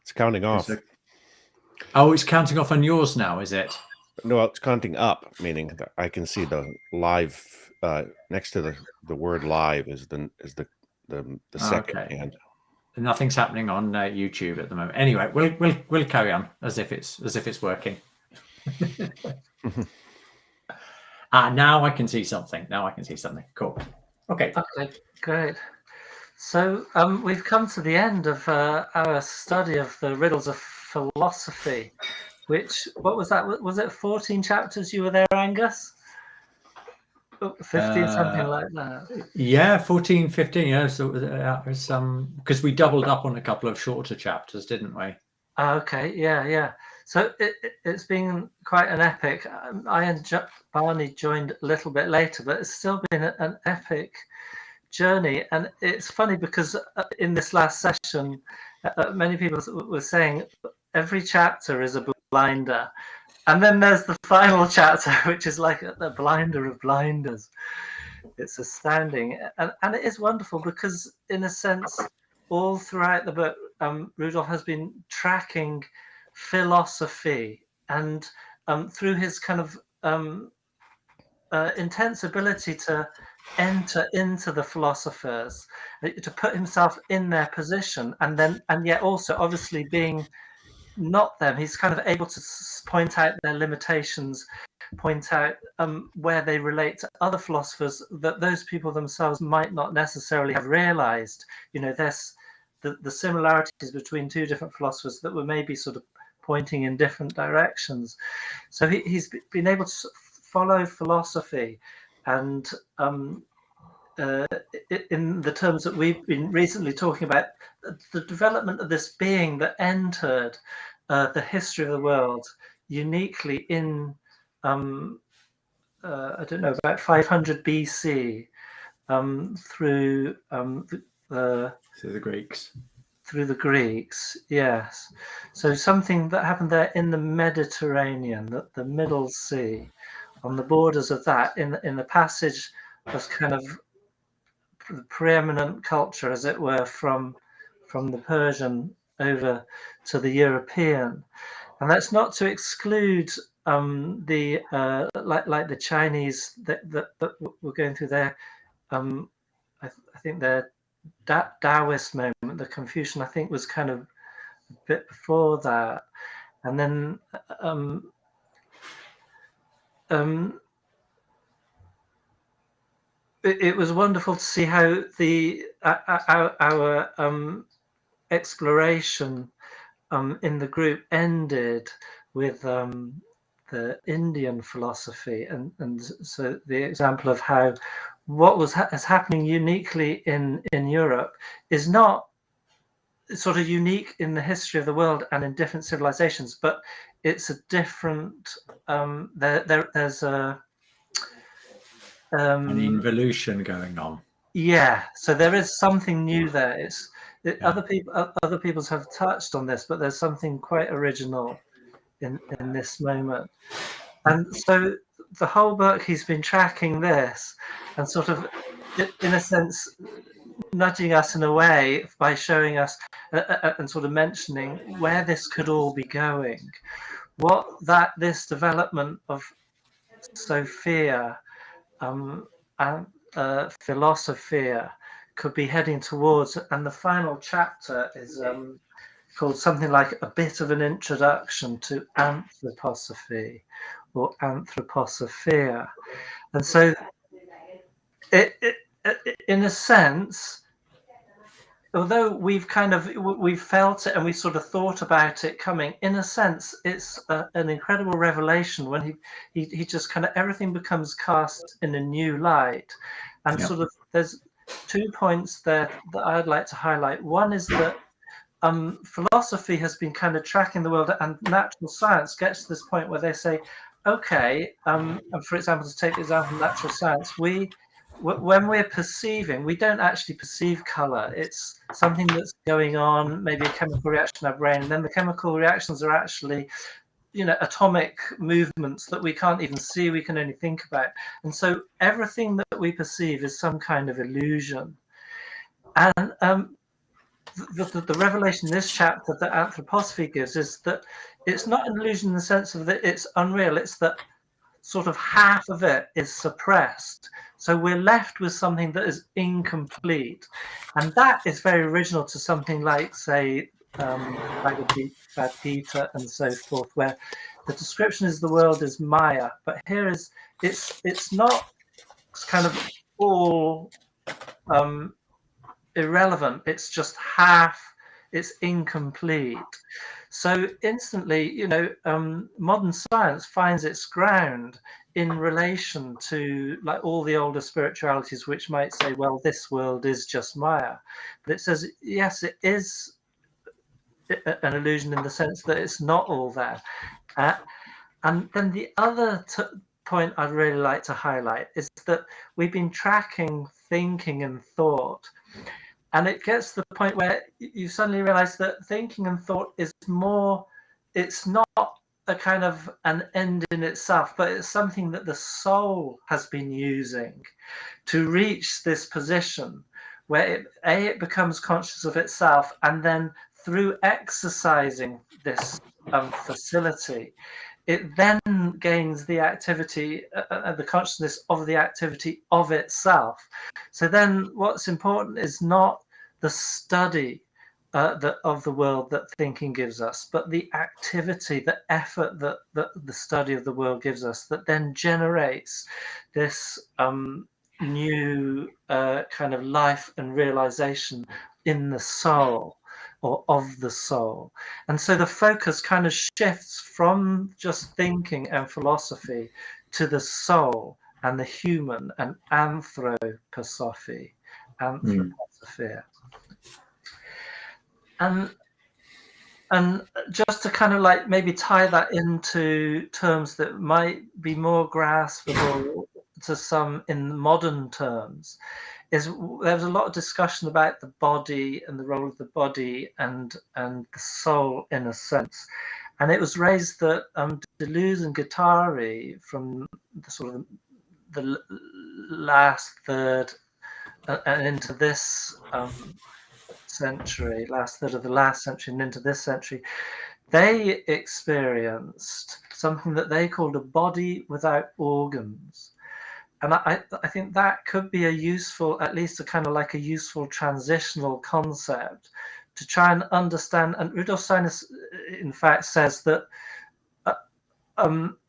It's counting off. Oh, it's counting off on yours now, is it? No, it's counting up, meaning that I can see the live next to the word live is the second hand. Nothing's happening on YouTube at the moment. Anyway, we'll carry on as if it's working. Now I can see something. Cool. Okay. Okay, great. So we've come to the end of our study of the riddles of philosophy, which, what was that? Was it 14 chapters you were there, Angus? 15, something like that. Yeah, 14, 15. Yeah, so because we doubled up on a couple of shorter chapters, didn't we? Okay, yeah. So it's been quite an epic. I and Barney joined a little bit later, but it's still been an epic journey. And it's funny because in this last session, many people were saying every chapter is a blinder. And then there's the final chapter, which is like the blinder of blinders. It's astounding. And it is wonderful because, in a sense, all throughout the book, Rudolph has been tracking philosophy, and through his kind of intense ability to enter into the philosophers, to put himself in their position, and yet also obviously being not them, he's kind of able to point out their limitations, point out where they relate to other philosophers that those people themselves might not necessarily have realized. There's the similarities between two different philosophers that were maybe sort of pointing in different directions. So he's been able to follow philosophy, and in the terms that we've been recently talking about, the development of this being that entered the history of the world uniquely in, I don't know, about 500 BC through the Greeks. Through the Greeks, yes. So something that happened there in the Mediterranean, the Middle Sea, on the borders of that, in the passage of kind of the preeminent culture, as it were, from the Persian over to the European. And that's not to exclude the like the Chinese that were going through their I think their Taoist moment. The Confucian, I think, was kind of a bit before that, and then it was wonderful to see how our exploration in the group ended with the Indian philosophy, and so the example of how what is happening uniquely in Europe is not sort of unique in the history of the world and in different civilizations, but it's a different there's a an involution going on. Yeah, so there is something new there. Other peoples have touched on this, but there's something quite original in this moment. And so the whole book, he's been tracking this and sort of, in a sense, nudging us in a way by showing us and sort of mentioning where this could all be going, what this development of Sophia and philosophia could be heading towards. And the final chapter is called something like A Bit of an Introduction to Anthroposophy or Anthroposophia. And so it in a sense, although we've felt it and we sort of thought about it coming, in a sense, it's an incredible revelation when he just kind of, everything becomes cast in a new light. And sort of, there's 2 points there that I'd like to highlight. One is that philosophy has been kind of tracking the world, and natural science gets to this point where they say, okay, and for example, to take the example of natural science, when we're perceiving, we don't actually perceive color. It's something that's going on, maybe a chemical reaction in our brain, and then the chemical reactions are actually, atomic movements that we can't even see, we can only think about. And so everything that we perceive is some kind of illusion. And the revelation in this chapter that anthroposophy gives is that it's not an illusion in the sense of that it's unreal. It's that sort of half of it is suppressed. So we're left with something that is incomplete. And that is very original to something like, say, Bhagavad Gita and so forth, where the description is the world is Maya. But here is, it's not kind of all irrelevant. It's just half, it's incomplete. So instantly, you know, modern science finds its ground in relation to like all the older spiritualities, which might say, well, this world is just Maya. But it says, yes, it is an illusion in the sense that it's not all there. And then the other point I'd really like to highlight is that we've been tracking thinking and thought. And it gets to the point where you suddenly realize that thinking and thought is more, it's not a kind of an end in itself, but it's something that the soul has been using to reach this position where it becomes conscious of itself, and then through exercising this facility, it then gains the activity, the consciousness of the activity of itself. So then what's important is not the study of the world that thinking gives us, but the activity, the effort that the study of the world gives us, that then generates this new kind of life and realization in the soul, or of the soul. And so the focus kind of shifts from just thinking and philosophy to the soul and the human, and anthroposophia. And just to kind of like maybe tie that into terms that might be more graspable to some in modern terms, is there was a lot of discussion about the body and the role of the body and the soul in a sense. And it was raised that Deleuze and Guattari, from the sort of the last third and into this century, last third of the last century and into this century, they experienced something that they called a body without organs. And I think that could be a useful, at least a kind of like a useful transitional concept to try and understand. And Rudolf Steiner, in fact, says that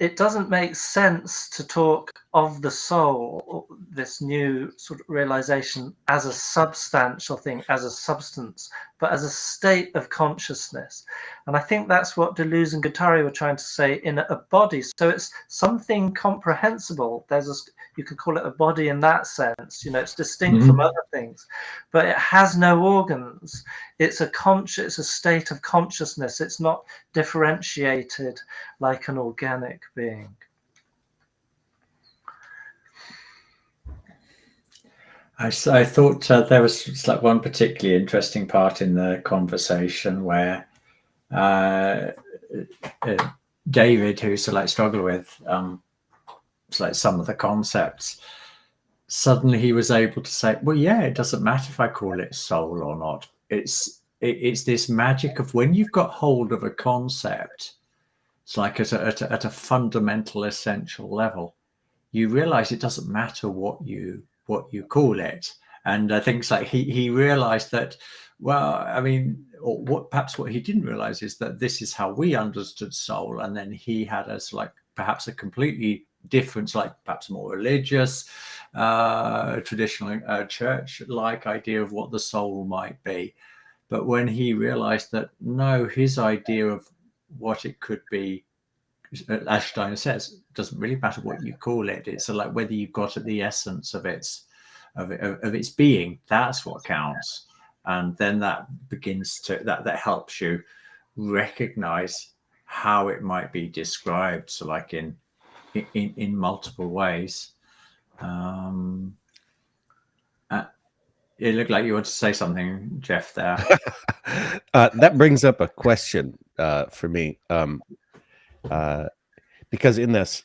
it doesn't make sense to talk of the soul, this new sort of realization, as a substantial thing, as a substance, but as a state of consciousness. And I think that's what Deleuze and Guattari were trying to say in a body. So it's something comprehensible. You could call it a body in that sense. You know, it's distinct from other things, but it has no organs. It's a state of consciousness. It's not differentiated like an organic being. I thought there was like one particularly interesting part in the conversation where David, who like struggled with like some of the concepts, suddenly he was able to say, well, yeah, it doesn't matter if I call it soul or not. It's this magic of when you've got hold of a concept, it's like at a fundamental, essential level, you realize it doesn't matter what you call it. And I think it's like he realized that, well, I mean, or perhaps what he didn't realize is that this is how we understood soul, and then he had us like perhaps a completely different, like perhaps more religious, traditional church-like idea of what the soul might be. But when he realized that no, his idea of what it could be, as Steiner says, it doesn't really matter what you call it. It's like whether you've got at the essence of its being. That's what counts. And then that begins to that helps you recognize how it might be described. So like in multiple ways. It looked like you wanted to say something, Jeff, there. That brings up a question for me. Because in this,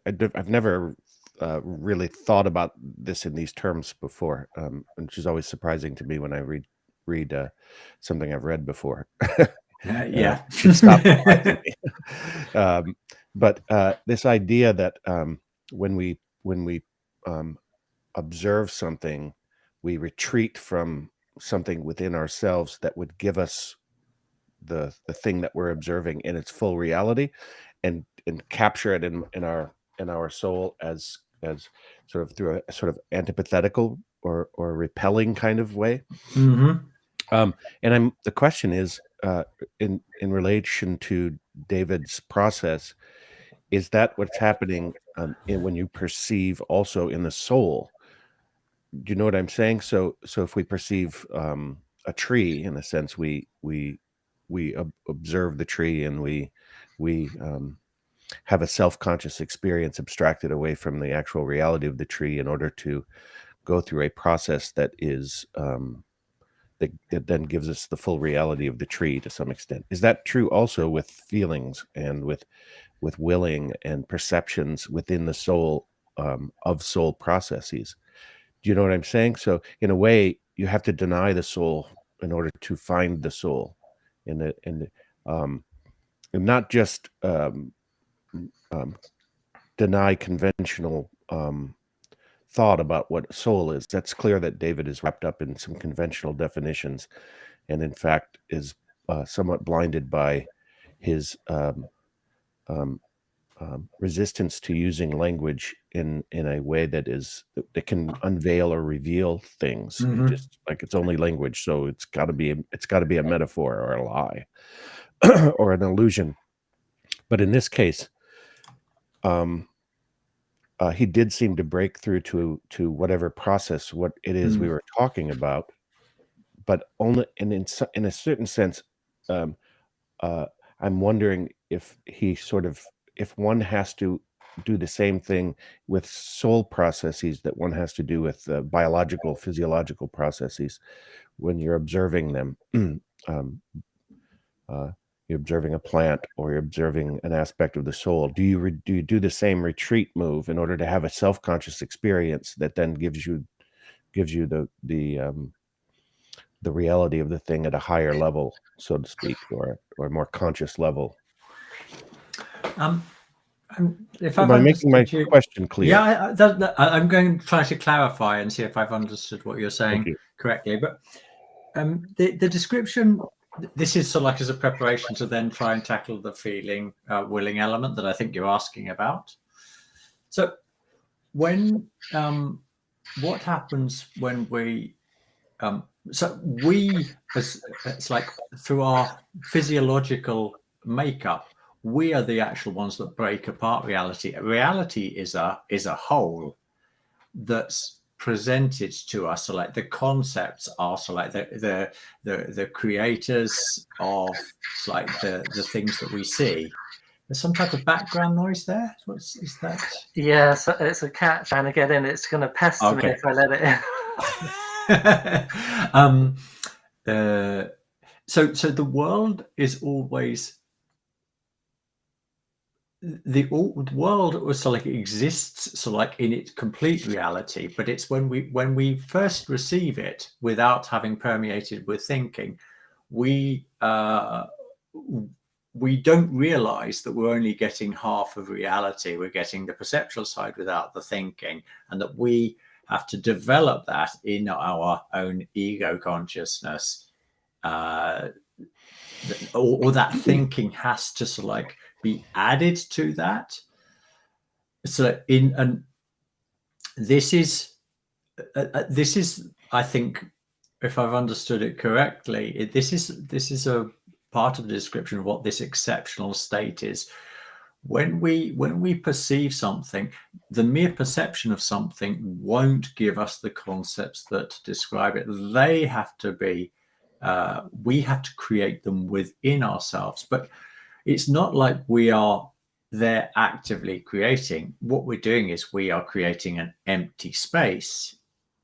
I've never really thought about this in these terms before, which is always surprising to me when I read read something I've read before. Yeah. Should stop surprising me. But this idea that when we observe something, we retreat from something within ourselves that would give us the thing that we're observing in its full reality, and capture it in our soul as sort of through a sort of antithetical or repelling kind of way. Mm-hmm. And the question is, in relation to David's process, is that what's happening when you perceive also in the soul? Do you know what I'm saying? So if we perceive a tree, in a sense, we observe the tree, and we have a self-conscious experience abstracted away from the actual reality of the tree in order to go through a process that is that then gives us the full reality of the tree to some extent. Is that true also with feelings and with willing and perceptions within the soul, of soul processes? Do you know what I'm saying? So in a way, you have to deny the soul in order to find the soul, and not just deny conventional thought about what soul is. That's clear that David is wrapped up in some conventional definitions, and in fact is somewhat blinded by his resistance to using language in a way that can unveil or reveal things. Mm-hmm. Just like it's only language, so it's got to be a metaphor or a lie or an illusion. But in this case, he did seem to break through to whatever process, what it is we were talking about, but only in a certain sense. I'm wondering if if one has to do the same thing with soul processes that one has to do with biological, physiological processes when you're observing them. You're observing a plant, or you're observing an aspect of the soul. Do you do the same retreat move in order to have a self-conscious experience that then gives you the reality of the thing at a higher level, so to speak, or a more conscious level? If Am I've I making my understood you, question clear? yeah, I'm going to try to clarify and see if I've understood what you're saying Thank you. correctly. But the description, this is sort of like as a preparation to then try and tackle the feeling, willing element that I think you're asking about. So when what happens when we it's like through our physiological makeup, we are the actual ones that break apart reality. Reality is a whole that's presented to us. So like the concepts are so like the creators of like the things that we see. There's some type of background noise there. Is that? Yeah, so it's a cat trying to get in. It's going to pester me if I let it in. So the world is always the world also like exists so like in its complete reality, but it's when we first receive it without having permeated with thinking, we don't realize that we're only getting half of reality. We're getting the perceptual side without the thinking, and that we have to develop that in our own ego consciousness, or that thinking has to sort of like be added to that. So this is I think, if I've understood it correctly, this is a part of the description of what this exceptional state is. When we perceive something, the mere perception of something won't give us the concepts that describe it. They have to be, we have to create them within ourselves. But it's not like we are there actively creating. What we're doing is we are creating an empty space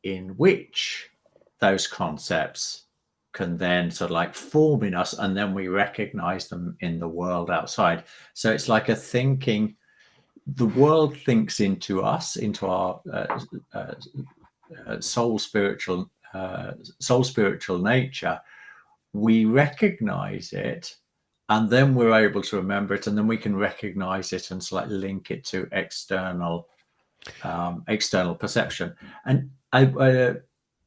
in which those concepts can then sort of like form in us, and then we recognize them in the world outside. So it's like a thinking, the world thinks into us, into our soul spiritual soul spiritual nature, we recognize it, and then we're able to remember it, and then we can recognize it and sort of link it to external perception. And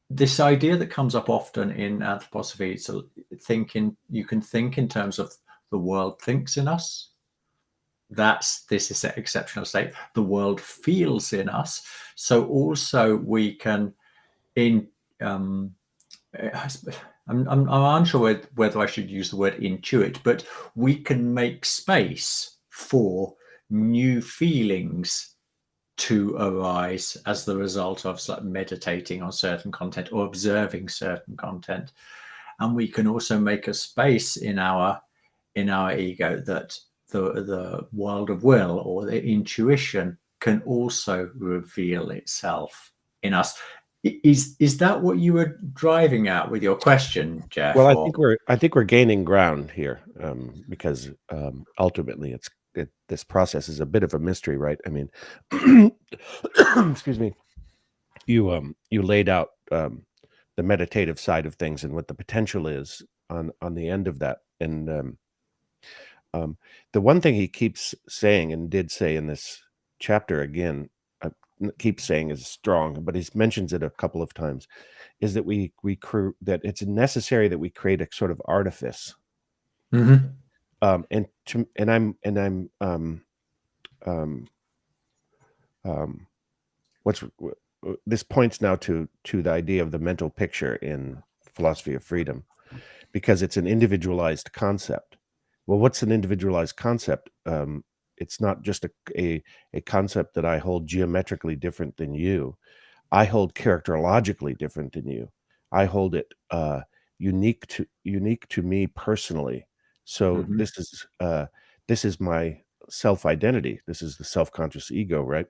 this idea that comes up often in anthroposophy, it's you can think in terms of the world thinks in us. This is an exceptional state. The world feels in us. So also we can I'm unsure whether I should use the word intuit, but we can make space for new feelings to arise as the result of meditating on certain content or observing certain content. And we can also make a space in our ego that the world of will or the intuition can also reveal itself in us. Is that what you were driving at with your question, Jeff? Well, I think we're gaining ground here, because ultimately this process is a bit of a mystery, right? I mean, excuse me. You laid out the meditative side of things and what the potential is on the end of that, and the one thing he keeps saying and did say in this chapter again, keeps saying is strong, but he mentions it a couple of times, is that that it's necessary that we create a sort of artifice. Mm-hmm. This points now to the idea of the mental picture in philosophy of freedom, because it's an individualized concept. Well, what's an individualized concept? It's not just a concept that I hold geometrically different than you. I hold characterologically different than you. I hold it unique to me personally. So Mm-hmm. This is my self-identity. This is the self-conscious ego, right?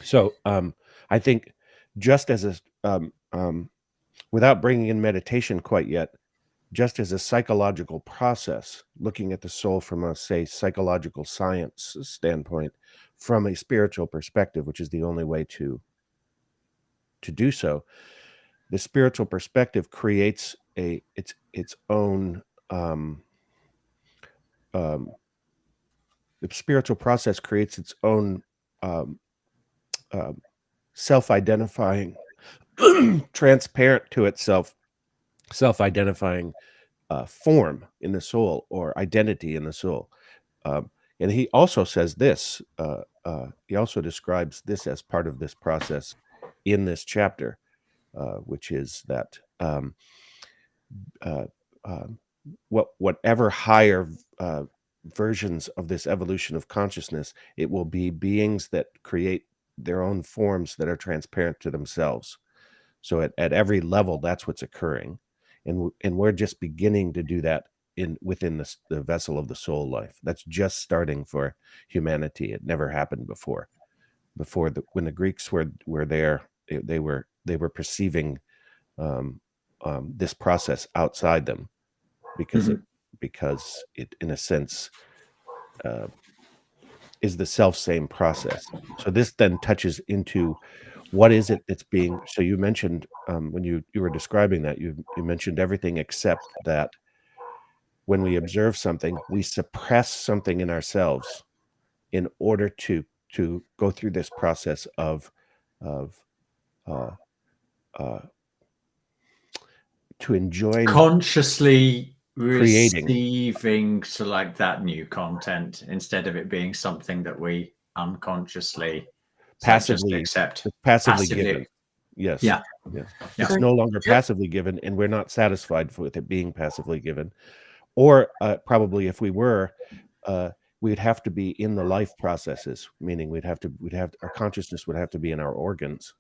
So I think just as without bringing in meditation quite yet, just as a psychological process, looking at the soul from a, say, psychological science standpoint, from a spiritual perspective, which is the only way to do so, the spiritual perspective creates its own the spiritual process creates its own self-identifying, transparent to itself, self-identifying form in the soul, or identity in the soul. And he also says this, he also describes this as part of this process in this chapter, which is that whatever higher versions of this evolution of consciousness, it will be beings that create their own forms that are transparent to themselves. So at every level, that's what's occurring. And we're just beginning to do that within the vessel of the soul life. That's just starting for humanity. It never happened before. When the Greeks were there, they were perceiving this process outside them, because it in a sense is the self same process. So this then touches into what is it that's being. So you mentioned when you were describing that, you mentioned everything except that when we observe something, we suppress something in ourselves in order to go through this process of to enjoy consciously creating, receiving that new content, instead of it being something that we unconsciously passively just accept. passively given. Yes. Yeah. It's no longer passively given, and we're not satisfied with it being passively given. Or probably if we were, we'd have to be in the life processes, meaning our consciousness would have to be in our organs.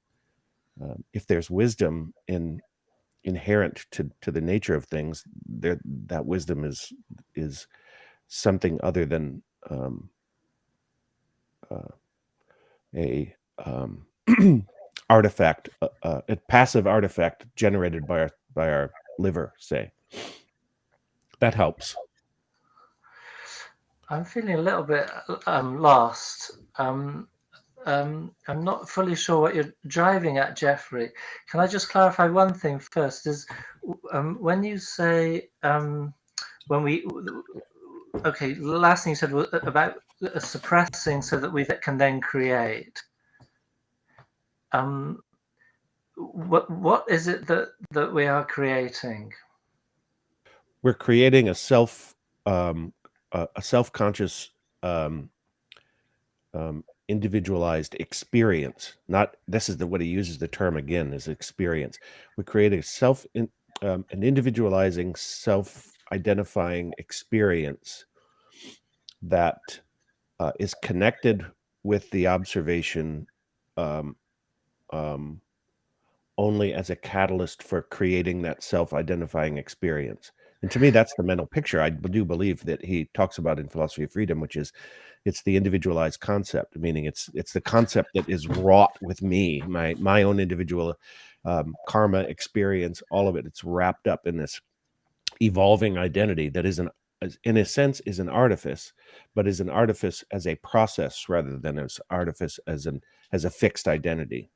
If there's wisdom inherent to the nature of things, that wisdom is something other than a artifact, a passive artifact generated by our liver, say. That helps. I'm feeling a little bit lost. I'm not fully sure what you're driving at, Jeffrey. Can I just clarify one thing first? Is when you say when we okay, the last thing you said was about suppressing so that we can then create. What is it that we are creating? We're creating a self-conscious individualized experience. Not this is what he uses the term again, is experience. We create an individualizing, self-identifying experience that is connected with the observation only as a catalyst for creating that self-identifying experience. And to me, that's the mental picture I do believe that he talks about in Philosophy of Freedom, which is it's the individualized concept, meaning it's the concept that is wrought with me, my own individual karma experience, all of it. It's wrapped up in this evolving identity that is in a sense is an artifice, but is an artifice as a process rather than as artifice as a fixed identity.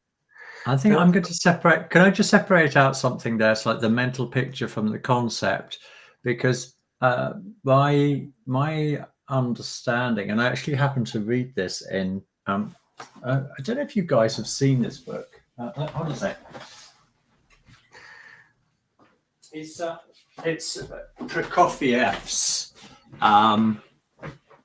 I think I'm going to separate. Can I just separate out something there? It's like the mental picture from the concept, because my understanding, and I actually happened to read this in. I don't know if you guys have seen this book. Hold on a sec. It's Prokofiev's. Yeah,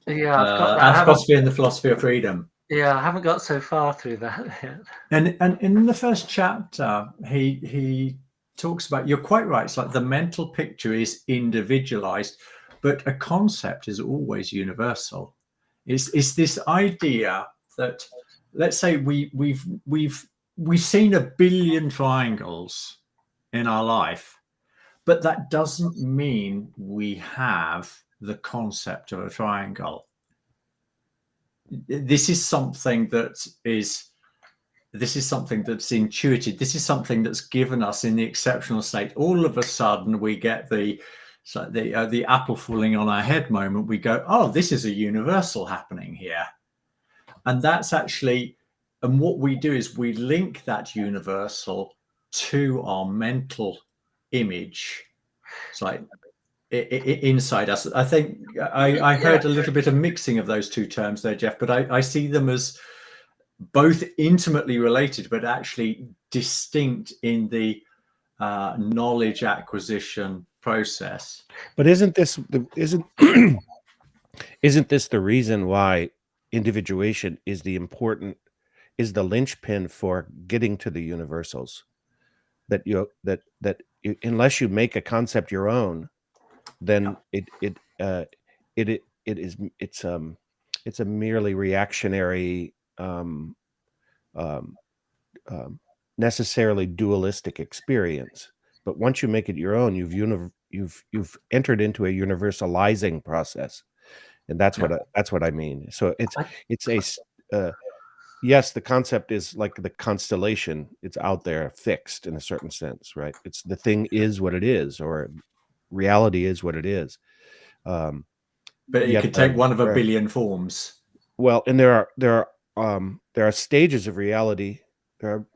I've got that. Philosophy and the Philosophy of Freedom. Yeah, I haven't got so far through that yet. And in the first chapter, he talks about, you're quite right, it's like the mental picture is individualized, but a concept is always universal. It's this idea that, let's say we've seen 1 billion triangles in our life, but that doesn't mean we have the concept of a triangle. This is something that's intuited. This is something that's given us in the exceptional state. All of a sudden, we get the apple falling on our head moment. We go, oh, this is a universal happening here, and that's actually. And what we do is we link that universal to our mental image. It's like inside us. I think I heard a little bit of mixing of those two terms there, Jeff, but I see them as both intimately related, but actually distinct in the knowledge acquisition process. But isn't this the reason why individuation is the linchpin for getting to the universals? That unless you make a concept your own, then it's a merely reactionary, necessarily dualistic experience. But once you make it your own, you've entered into a universalizing process, and that's what I mean. So yes, the concept is like the constellation. It's out there, fixed in a certain sense, right? It's the thing is what it is, or reality is what it is. But it could take one of 1 billion forms. Well, and there are stages of reality. There are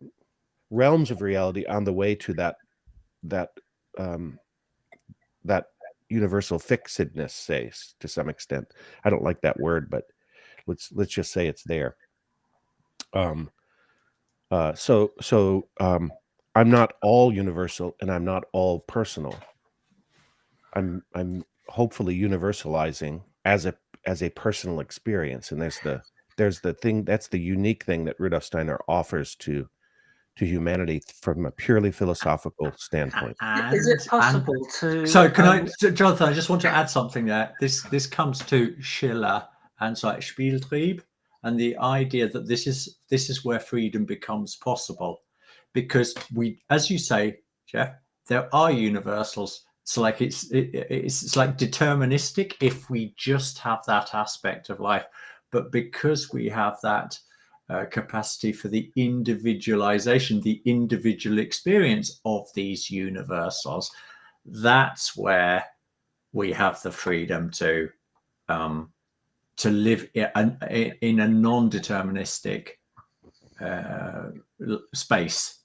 realms of reality on the way to that universal fixedness, say, to some extent. I don't like that word, but let's just say it's there. So I'm not all universal and I'm not all personal. I'm hopefully universalizing as a personal experience, and there's the thing, that's the unique thing that Rudolf Steiner offers to humanity from a purely philosophical standpoint. Is it possible to? So can I, Jonathan? I just want to add something there. This comes to Schiller and so Spieltrieb, and the idea that this is where freedom becomes possible, because we, as you say, Jeff, there are universals. So like it's like deterministic if we just have that aspect of life, but because we have that capacity for the individualization, the individual experience of these universals, that's where we have the freedom to live in a non-deterministic space.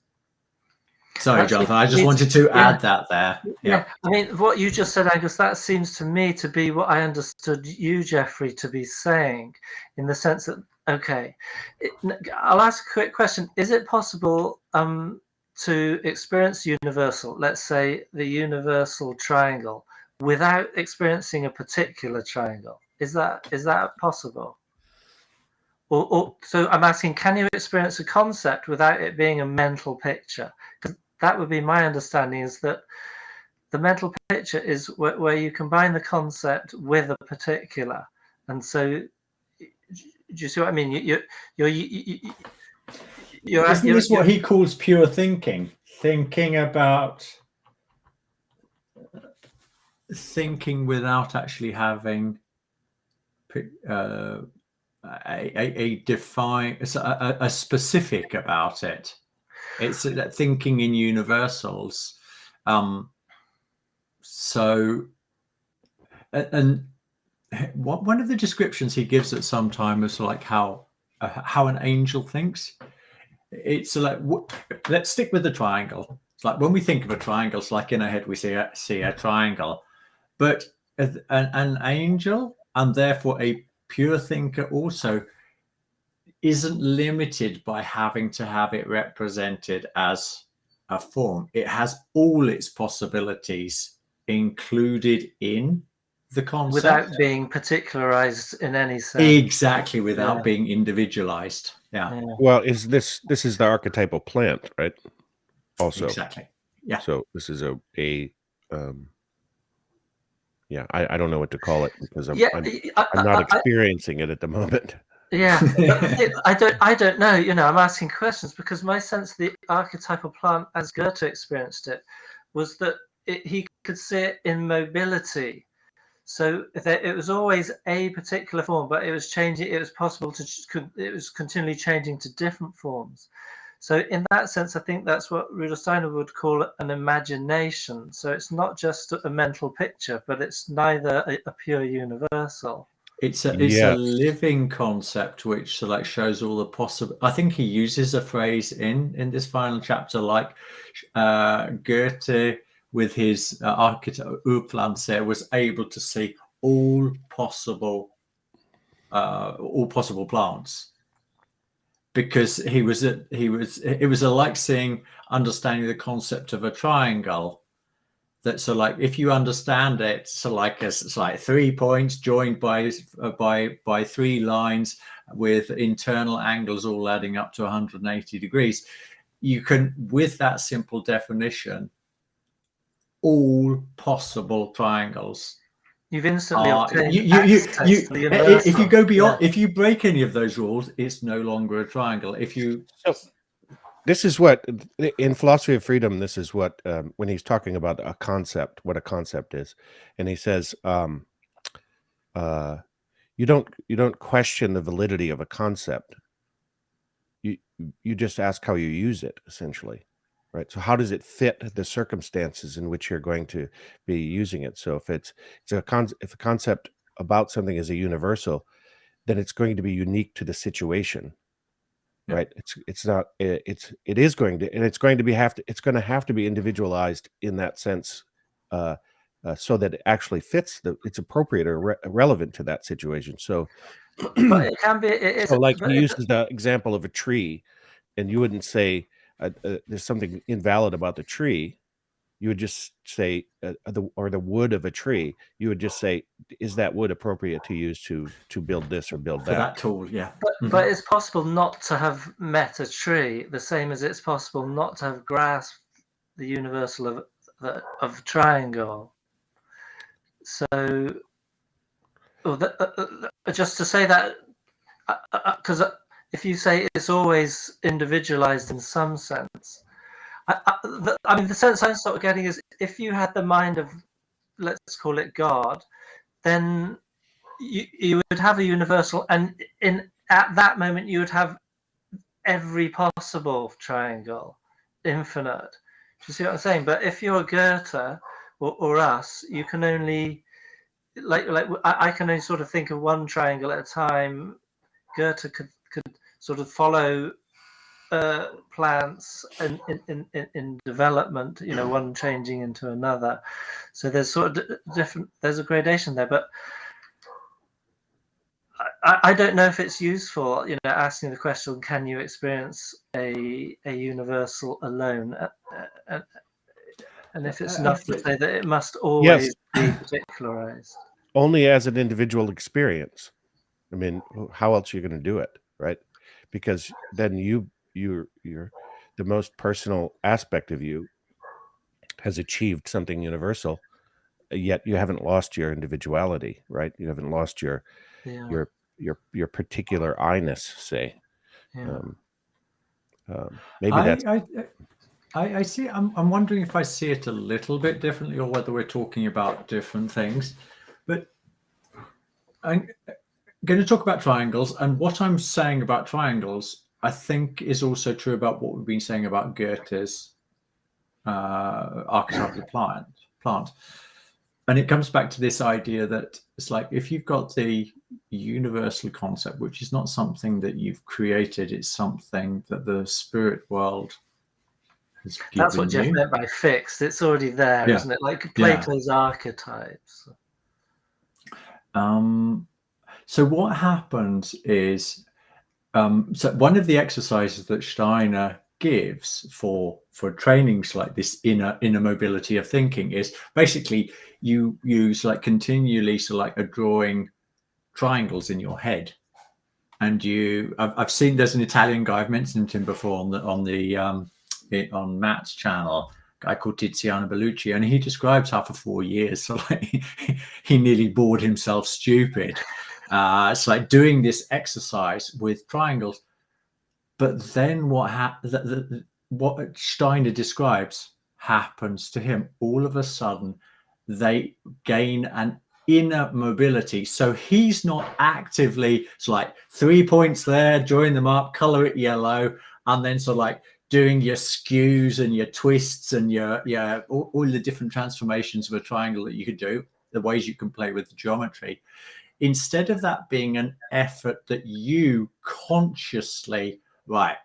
Sorry, That's Jonathan. I just wanted to add that there. Yeah. I mean, what you just said, Angus, that seems to me to be what I understood you, Jeffrey, to be saying, in the sense that, okay, I'll ask a quick question. Is it possible to experience universal, let's say the universal triangle, without experiencing a particular triangle? Is that possible? Or so I'm asking, can you experience a concept without it being a mental picture? Because that would be my understanding, is that the mental picture is where you combine the concept with a particular. And so, do you see what I mean? Isn't this what he calls pure thinking? Thinking about thinking without actually having a specific about it. It's that thinking in universals. So, and one of the descriptions he gives at some time is like how an angel thinks. It's like, let's stick with the triangle. It's like when we think of a triangle, it's like in our head we see a triangle, but an angel, and therefore a pure thinker, also isn't limited by having to have it represented as a form. It has all its possibilities included in the concept without being particularized in any sense. Exactly, without being individualized. Yeah. Well, this is the archetypal plant, right? Also, exactly. Yeah. So this is I don't know what to call it, because I'm not experiencing it at the moment. Yeah, I don't know. I'm asking questions because my sense of the archetypal plant, as Goethe experienced it, was that he could see it in mobility. So it was always a particular form, but it was changing. It was possible it was continually changing to different forms. So in that sense, I think that's what Rudolf Steiner would call an imagination. So it's not just a mental picture, but it's neither a pure universal. It's a living concept which shows all the possible. I think he uses a phrase in this final chapter, like Goethe with his archetype Urpflanze was able to see all possible plants, because it was like understanding the concept of a triangle. That if you understand it, it's like 3 points joined by 3 lines with internal angles all adding up to 180 degrees. You can, with that simple definition, all possible triangles. You've instantly obtained if you go beyond, if you break any of those rules, it's no longer a triangle. This is what, in Philosophy of Freedom, this is what, when he's talking about a concept, what a concept is, and he says, you don't question the validity of a concept. You just ask how you use it, essentially, right? So how does it fit the circumstances in which you're going to be using it? So if if a concept about something is a universal, then it's going to be unique to the situation. Right. It's going to have to be individualized in that sense, so that it actually fits it's appropriate or relevant to that situation. So, but it can be. he uses the example of a tree, and you wouldn't say there's something invalid about the tree. You would just say the wood of a tree. You would just say, is that wood appropriate to use to build this or build that? For that tool, yeah. But it's possible not to have met a tree, the same as it's possible not to have grasped the universal of triangle. So, just to say that, because if you say it's always individualized in some sense, I mean, the sense I'm sort of getting is, if you had the mind of, let's call it God, then you would have a universal, and at that moment you would have every possible triangle, infinite. Do you see what I'm saying? But if you're Goethe or us, you can only I can only sort of think of one triangle at a time. Goethe could sort of follow plants in development, one changing into another. So there's sort of different, there's a gradation there, but I don't know if it's useful, asking the question, can you experience a universal alone? And if it's enough to say that it must always be particularized. Only as an individual experience. I mean, how else are you going to do it, right? Because then you're the most personal aspect of you has achieved something universal, yet you haven't lost your individuality, right? You haven't lost your particular I-ness, say. Yeah. Maybe that's. I see. I'm wondering if I see it a little bit differently, or whether we're talking about different things. But I'm going to talk about triangles, and what I'm saying about triangles, I think, is also true about what we've been saying about Goethe's archetypal plant. And it comes back to this idea that it's like, if you've got the universal concept, which is not something that you've created, it's something that the spirit world has given you. That's what Jeff meant by fixed. It's already there, isn't it? Like Plato's archetypes. So what happens is, so one of the exercises that Steiner gives for trainings like this inner mobility of thinking is basically you use continually drawing triangles in your head, and I've seen, there's an Italian guy, I've mentioned him before on Matt's channel, a guy called Tiziano Bellucci, and he describes how for 4 years he nearly bored himself stupid. It's like doing this exercise with triangles. But then what Steiner describes happens to him. All of a sudden, they gain an inner mobility. So he's not actively, it's like 3 points there, join them up, color it yellow, and then doing your skews and your twists and your all the different transformations of a triangle that you could do, the ways you can play with the geometry. Instead of that being an effort that you consciously, right,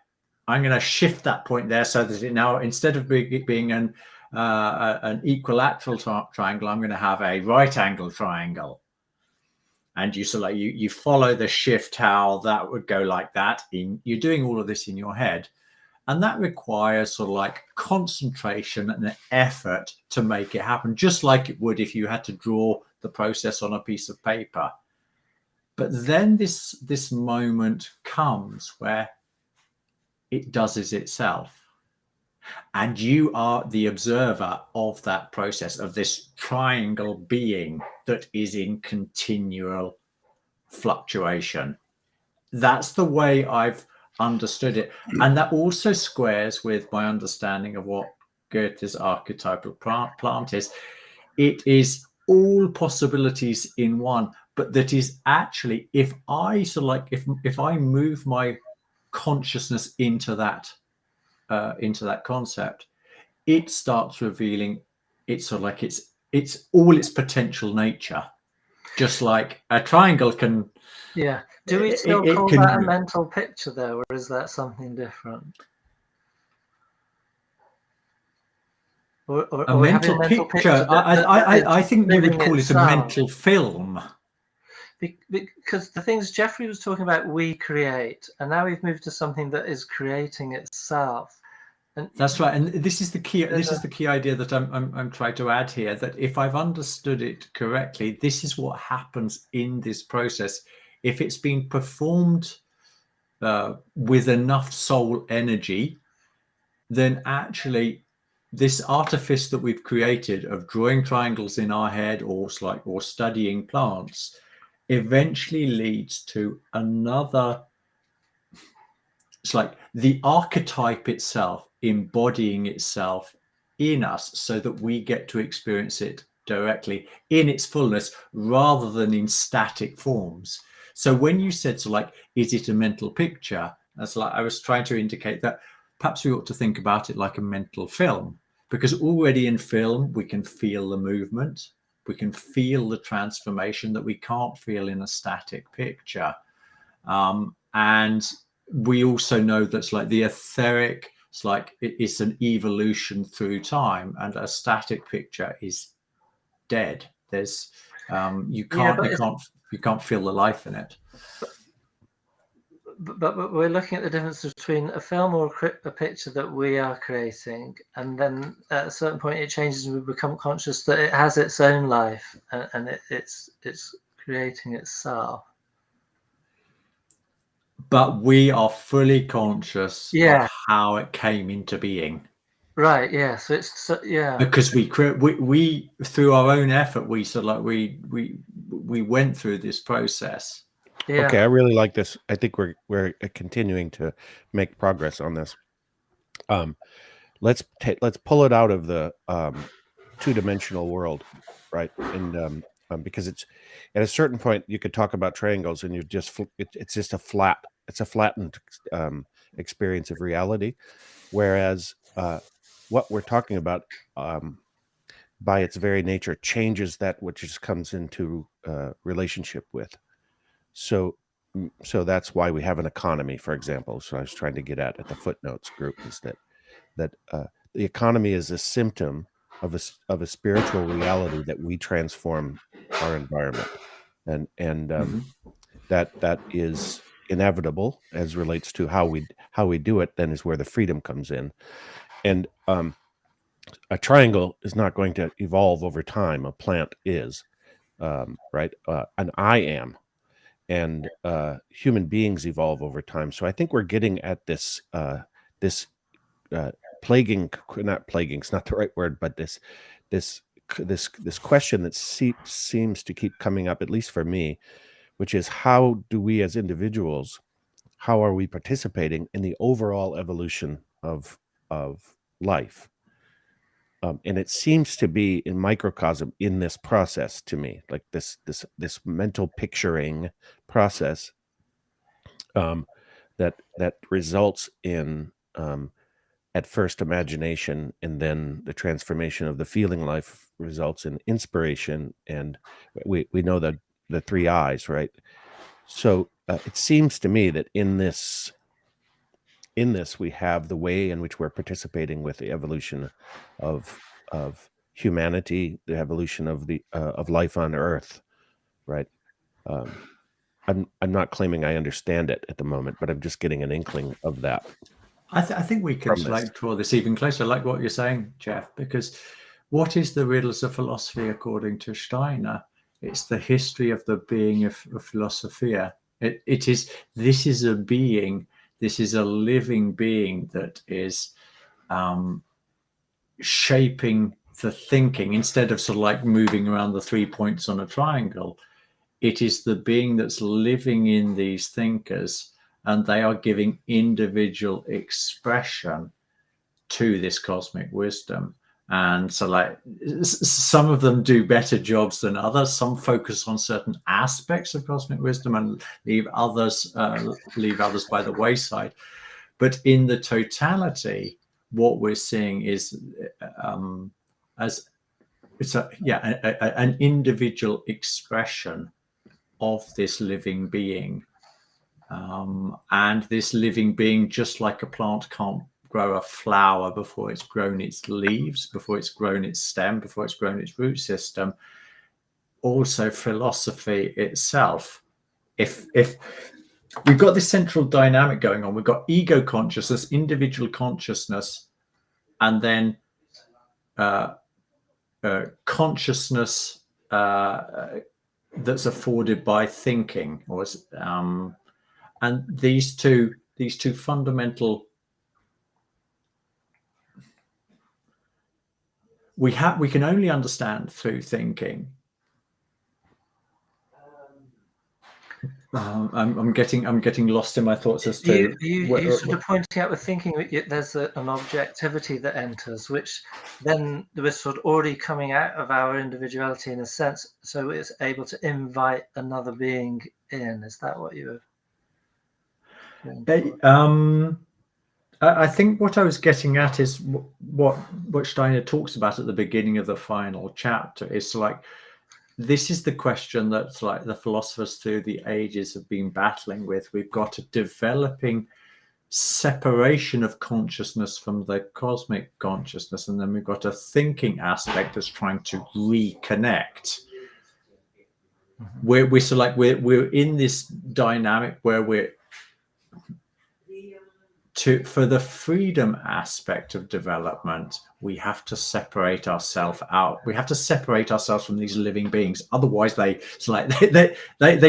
I'm going to shift that point there so that it now, instead of being an equilateral triangle, I'm going to have a right angle triangle. And you follow the shift, how that would go like that. You're doing all of this in your head. And that requires concentration and an effort to make it happen, just like it would if you had to draw the process on a piece of paper. But then this moment comes where it does it itself. And you are the observer of that process, of this triangle being that is in continual fluctuation. That's the way I've understood it. And that also squares with my understanding of what Goethe's archetypal plant is. It is all possibilities in one, but that is actually, if I if I move my consciousness into that concept, it starts revealing it's all its potential nature, just like a triangle can. Yeah. Do we still call that a mental picture, though, or is that something different? Or a mental picture. I think we would call it a mental film. Because the things Jeffrey was talking about, we create, and now we've moved to something that is creating itself. And that's right, and this is the key. This is the key idea that I'm trying to add here. That if I've understood it correctly, this is what happens in this process. If it's been performed with enough soul energy, then actually this artifice that we've created of drawing triangles in our head or studying plants eventually leads to another. It's like the archetype itself embodying itself in us so that we get to experience it directly in its fullness rather than in static forms. So when you said is it a mental picture? That's I was trying to indicate that perhaps we ought to think about it like a mental film, because already in film we can feel the movement, we can feel the transformation that we can't feel in a static picture. And we also know that's like the etheric, it's like it's an evolution through time, and a static picture is dead. There's you Yeah, can't feel the life in it. But we're looking at the difference between a film or a picture that we are creating, and then at a certain point it changes and we become conscious that it has its own life, and it's creating itself. But we are fully conscious Yeah. of how it came into being. Right. Yeah. So yeah. Because we through our own effort, we sort of like we went through this process. Yeah. Okay, I really like this. I think we're continuing to make progress on this. Let's pull it out of the two-dimensional world, right? And because it's at a certain point you could talk about triangles and you just it's just a flattened experience of reality, whereas what we're talking about by its very nature changes that which just comes into relationship with. So that's why we have an economy, for example. So I was trying to get at the footnotes group is that the economy is a symptom of a spiritual reality that we transform our environment, and that is inevitable as relates to how we do it. Then is where the freedom comes in, and a triangle is not going to evolve over time. A plant is, right? An I am. And human beings evolve over time. So I think we're getting at this plaguing, not plaguing, it's not the right word, but this question that seems to keep coming up, at least for me, which is how do we as individuals, how are we participating in the overall evolution of life? And it seems to be in microcosm in this process to me, like this mental picturing process that results in at first imagination, and then the transformation of the feeling life results in inspiration, and we know the three I's, right? So it seems to me that in this we have the way in which we're participating with the evolution of humanity, the evolution of of life on Earth, right? I'm not claiming I understand it at the moment, but I'm just getting an inkling of that. I think we can like draw this even closer, like what you're saying, Jeff, because what is the riddles of philosophy according to Steiner? It's the history of the being of philosophia. This is a being, this is a living being that is shaping the thinking instead of sort of like moving around the 3 points on a triangle. It is the being that's living in these thinkers, and they are giving individual expression to this cosmic wisdom. And so like some of them do better jobs than others. Some focus on certain aspects of cosmic wisdom and leave others by the wayside. But in the totality, what we're seeing is as it's an individual expression of this living being. And this living being, just like a plant can't grow a flower before it's grown its leaves, before it's grown its stem, before it's grown its root system, also philosophy itself. If we've got this central dynamic going on, we've got ego consciousness, individual consciousness, and then consciousness that's afforded by thinking, and these two fundamental, we can only understand through thinking. I'm getting lost in my thoughts as to you sort of pointing out with thinking there's an objectivity that enters, which then we're sort of already coming out of our individuality in a sense, so it's able to invite another being in. Is that what you were? I think what I was getting at is what Steiner talks about at the beginning of the final chapter. Is like, this is the question that's like the philosophers through the ages have been battling with. We've got a developing separation of consciousness from the cosmic consciousness, and then we've got a thinking aspect that's trying to reconnect. We're so like we're in this dynamic where for the freedom aspect of development, we have to separate ourselves out. We have to separate ourselves from these living beings. Otherwise, they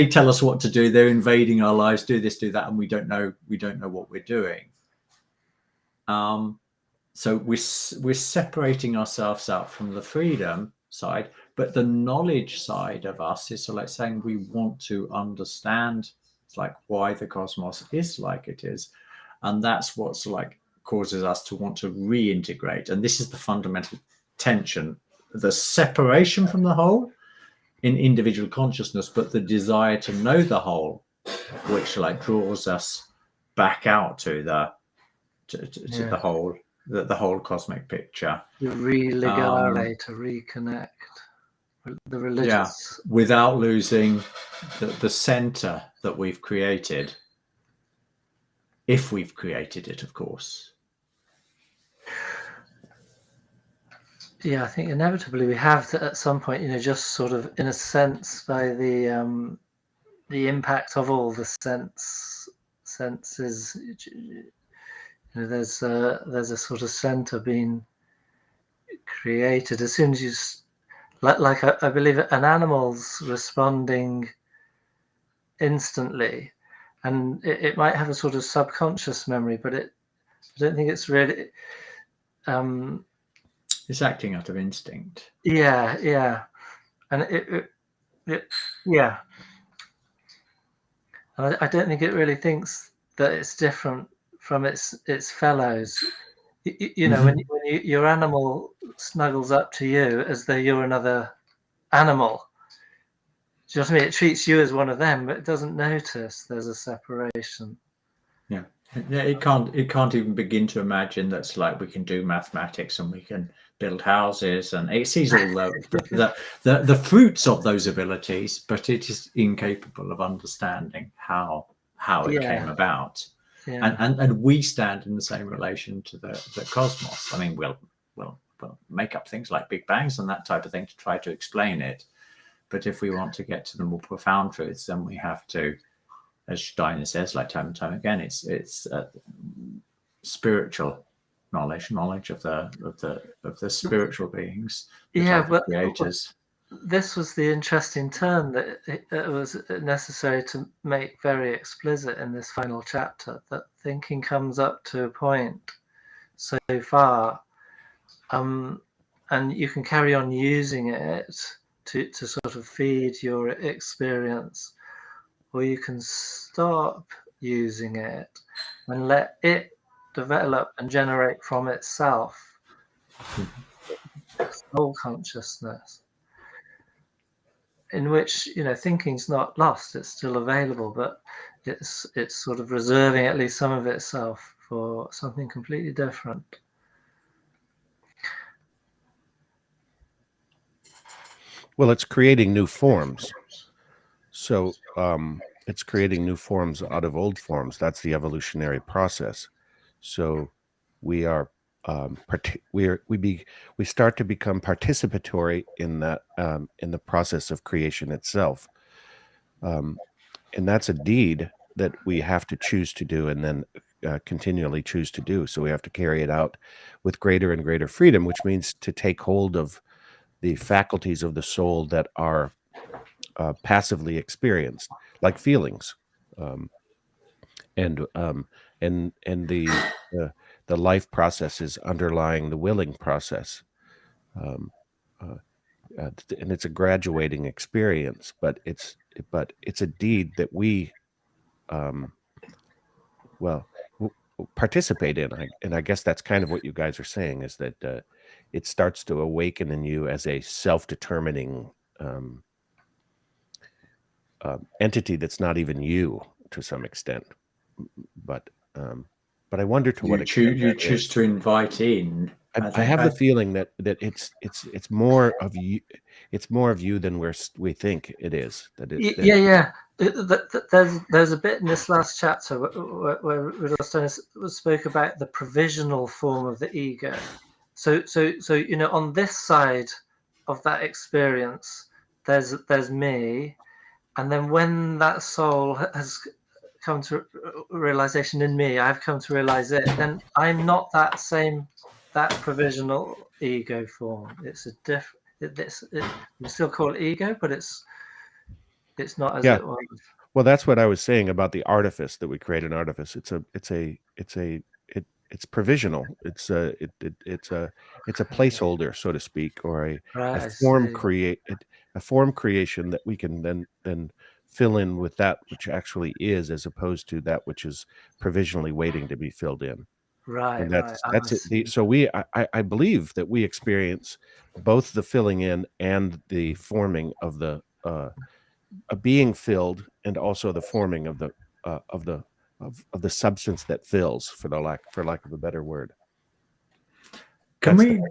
tell us what to do. They're invading our lives. Do this, do that, and we don't know what we're doing. So we're separating ourselves out from the freedom side, but the knowledge side of us is like saying we want to understand like why the cosmos is like it is. And that's what's like causes us to want to reintegrate. And this is the fundamental tension, the separation from the whole in individual consciousness, but the desire to know the whole, which like draws us back out to the whole, the whole cosmic picture. To religare, to reconnect. The religious. Yeah, without losing the center that we've created. If we've created it, of course. Yeah, I think inevitably we have to, at some point, just sort of, in a sense, by the impact of all the senses, there's a sort of center being created as soon as you, like I believe an animal's responding instantly. And it might have a sort of subconscious memory, but I don't think it's really. It's acting out of instinct. Yeah, and yeah, and I don't think it really thinks that it's different from its fellows. When your animal snuggles up to you as though you're another animal. Do you know what I mean? It treats you as one of them, but it doesn't notice there's a separation. Yeah, it can't even begin to imagine that's like we can do mathematics and we can build houses, and it sees all the fruits of those abilities, but it is incapable of understanding how it came about. Yeah. And we stand in the same relation to the cosmos. I mean, we'll make up things like Big Bangs and that type of thing to try to explain it. But if we want to get to the more profound truths, then we have to, as Steiner says, like time and time again, it's spiritual knowledge of the spiritual beings, the creators. This was the interesting turn that it was necessary to make very explicit in this final chapter, that thinking comes up to a point so far, and you can carry on using it to sort of feed your experience, or you can stop using it and let it develop and generate from itself soul consciousness, in which thinking's not lost, it's still available, but it's sort of reserving at least some of itself for something completely different. Well, it's creating new forms. So it's creating new forms out of old forms. That's the evolutionary process. So we are we start to become participatory in that in the process of creation itself, and that's a deed that we have to choose to do, and then continually choose to do. So we have to carry it out with greater and greater freedom, which means to take hold of the faculties of the soul that are passively experienced, like feelings, and the life processes underlying the willing process, and it's a graduating experience, but it's a deed that we participate in, and I guess that's kind of what you guys are saying, is that it starts to awaken in you as a self-determining entity that's not even you to some extent, but I wonder to what extent you choose to invite in I have the feeling that it's more of you. It's more of you than we think it is. Yeah. There's a bit in this last chapter where Riddles spoke about the provisional form of the ego. So on this side of that experience, there's me, and then when that soul has come to realization in me, I've come to realize it. Then I'm not that provisional ego form. It's a different. We still call it ego, but it's not as it was. Well, that's what I was saying about the artifice that we create an artifice. It's provisional. It's a placeholder, so to speak, or a form creation that we can then fill in with that which actually is, as opposed to that which is provisionally waiting to be filled in. Right. And that's it. So I believe that we experience both the filling in and the forming of the being filled, and also the forming of the substance that fills, for lack of a better word. Can we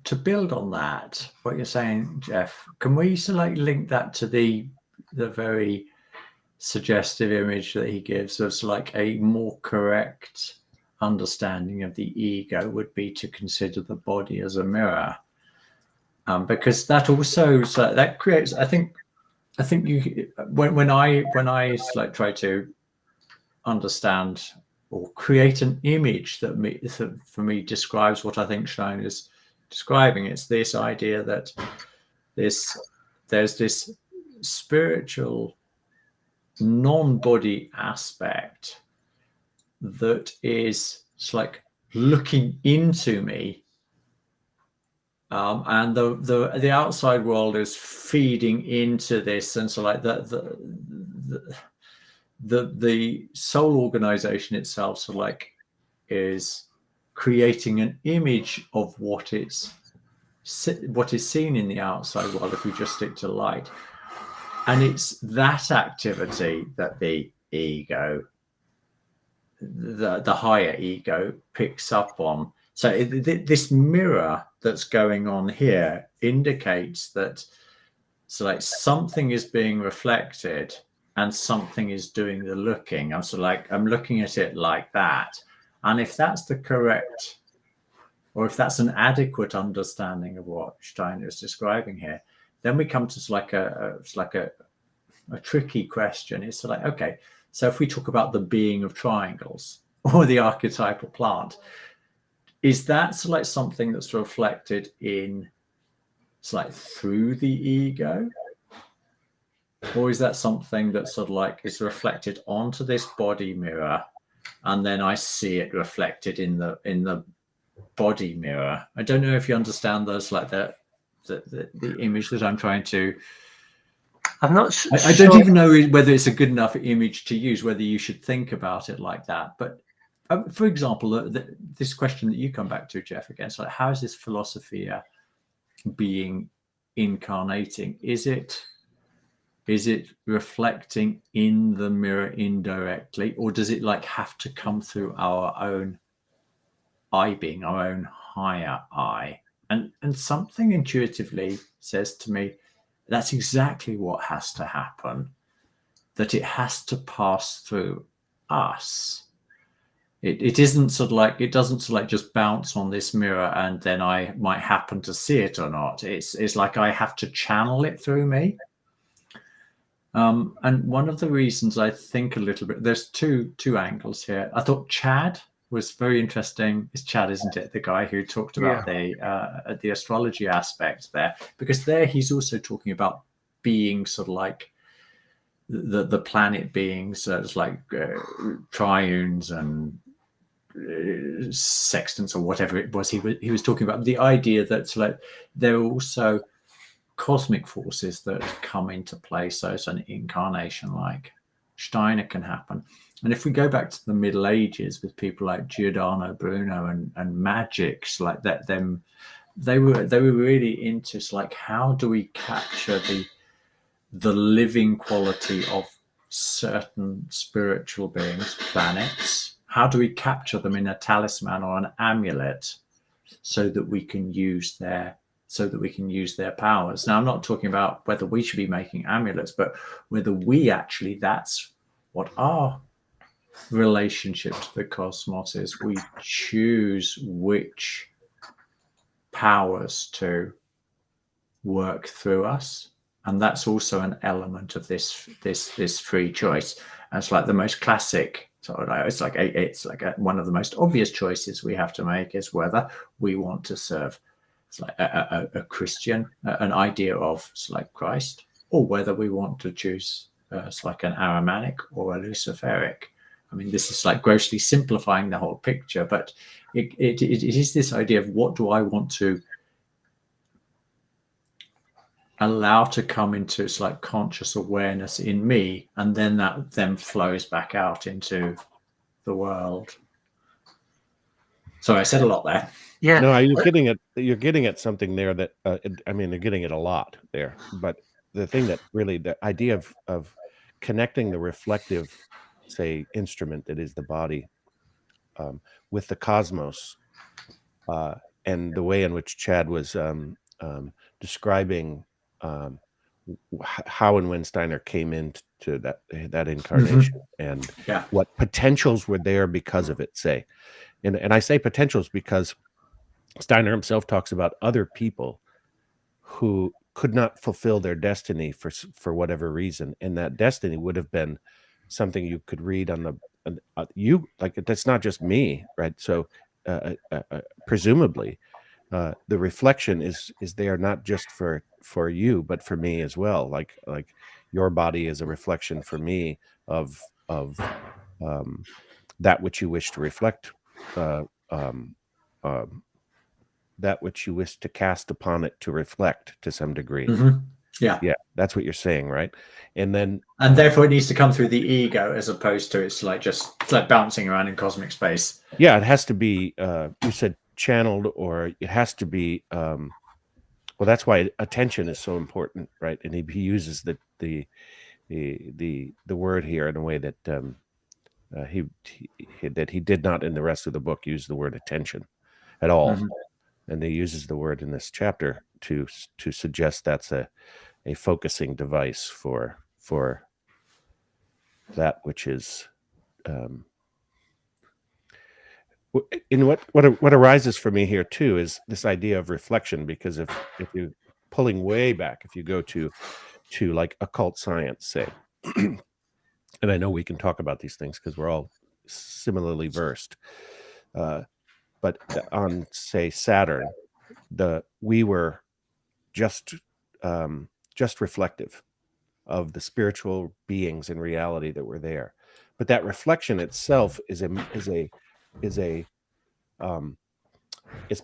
to build on that, what you're saying, Jeff? Can we link that to the very suggestive image that he gives us? Like a more correct understanding of the ego would be to consider the body as a mirror. Because that also that creates, I think you when I try to understand or create an image that for me describes what I think Stein is describing, it's this idea that there's this spiritual non-body aspect that is like looking into me. And the outside world is feeding into this, and so like the soul organization itself, so like, is creating an image of what is seen in the outside world if we just stick to light, and it's that activity that the ego, the higher ego, picks up on. So this mirror that's going on here indicates that something is being reflected and something is doing the looking. I'm looking at it like that. And if that's the correct, or if that's an adequate understanding of what Steiner is describing here, then we come to a tricky question. It's okay, so if we talk about the being of triangles or the archetypal plant, is that something that's reflected in through the ego, or is that something that is reflected onto this body mirror, and then I see it reflected in the body mirror? I don't know if you understand those, the image that I'm trying to. I'm not sure. I don't even know whether it's a good enough image to use, whether you should think about it like that. But for example, this question that you come back to, Jeff, again, how is this philosophy being incarnating? Is it reflecting in the mirror indirectly, or does it have to come through our own I being, our own higher I? And something intuitively says to me that's exactly what has to happen, that it has to pass through us. It isn't it doesn't just bounce on this mirror and then I might happen to see it or not. It's like I have to channel it through me. And one of the reasons I think a little bit, there's two angles here. I thought Chad was very interesting. It's Chad, isn't it? The guy who talked about the astrology aspect there, because there he's also talking about being the planet beings, triunes and sextants or whatever it was he was talking about. The idea that there are also cosmic forces that come into play, so it's an incarnation like Steiner can happen. And if we go back to the Middle Ages with people like Giordano Bruno and magics like that, they were really into how do we capture the living quality of certain spiritual beings, planets, how do we capture them in a talisman or an amulet so that we can use their powers? Now, I'm not talking about whether we should be making amulets, but whether we actually, that's what our relationship to the cosmos is. We choose which powers to work through us, and that's also an element of this free choice. And it's like the most classic sort of, it's like one of the most obvious choices we have to make is whether we want to serve, it's like a Christian, an idea of, it's like Christ, or whether we want to choose it's like an Aramanic or a Luciferic. I mean, this is like grossly simplifying the whole picture, but it is this idea of what do I want to allow to come into, it's like conscious awareness in me, and then that then flows back out into the world. So I said a lot there. Yeah. No, you're getting at something there that I mean, you're getting at a lot there. But the thing that really, the idea of connecting the reflective, say, instrument that is the body with the cosmos, and the way in which Chad was describing how and when Steiner came into that incarnation, and what potentials were there because of it, say. And I say potentials because Steiner himself talks about other people who could not fulfill their destiny for whatever reason, and that destiny would have been something you could read on you, like, that's not just me, right? So presumably the reflection is there not just for you, but for me as well. Like your body is a reflection for me of that which you wish to reflect, that which you wish to cast upon it to reflect to some degree. Yeah, that's what you're saying, right? And therefore it needs to come through the ego, as opposed to it's like bouncing around in cosmic space. Yeah, it has to be you said channeled, or it has to be well, that's why attention is so important, right? And he uses the word here in a way that he did not in the rest of the book use the word attention at all. And he uses the word in this chapter to suggest that's a focusing device for that which is in what arises for me here too is this idea of reflection. Because if you pulling way back, if you go to like occult science, say, and I know we can talk about these things because we're all similarly versed, but on, say, Saturn, we were just reflective of the spiritual beings in reality that were there. But that reflection itself is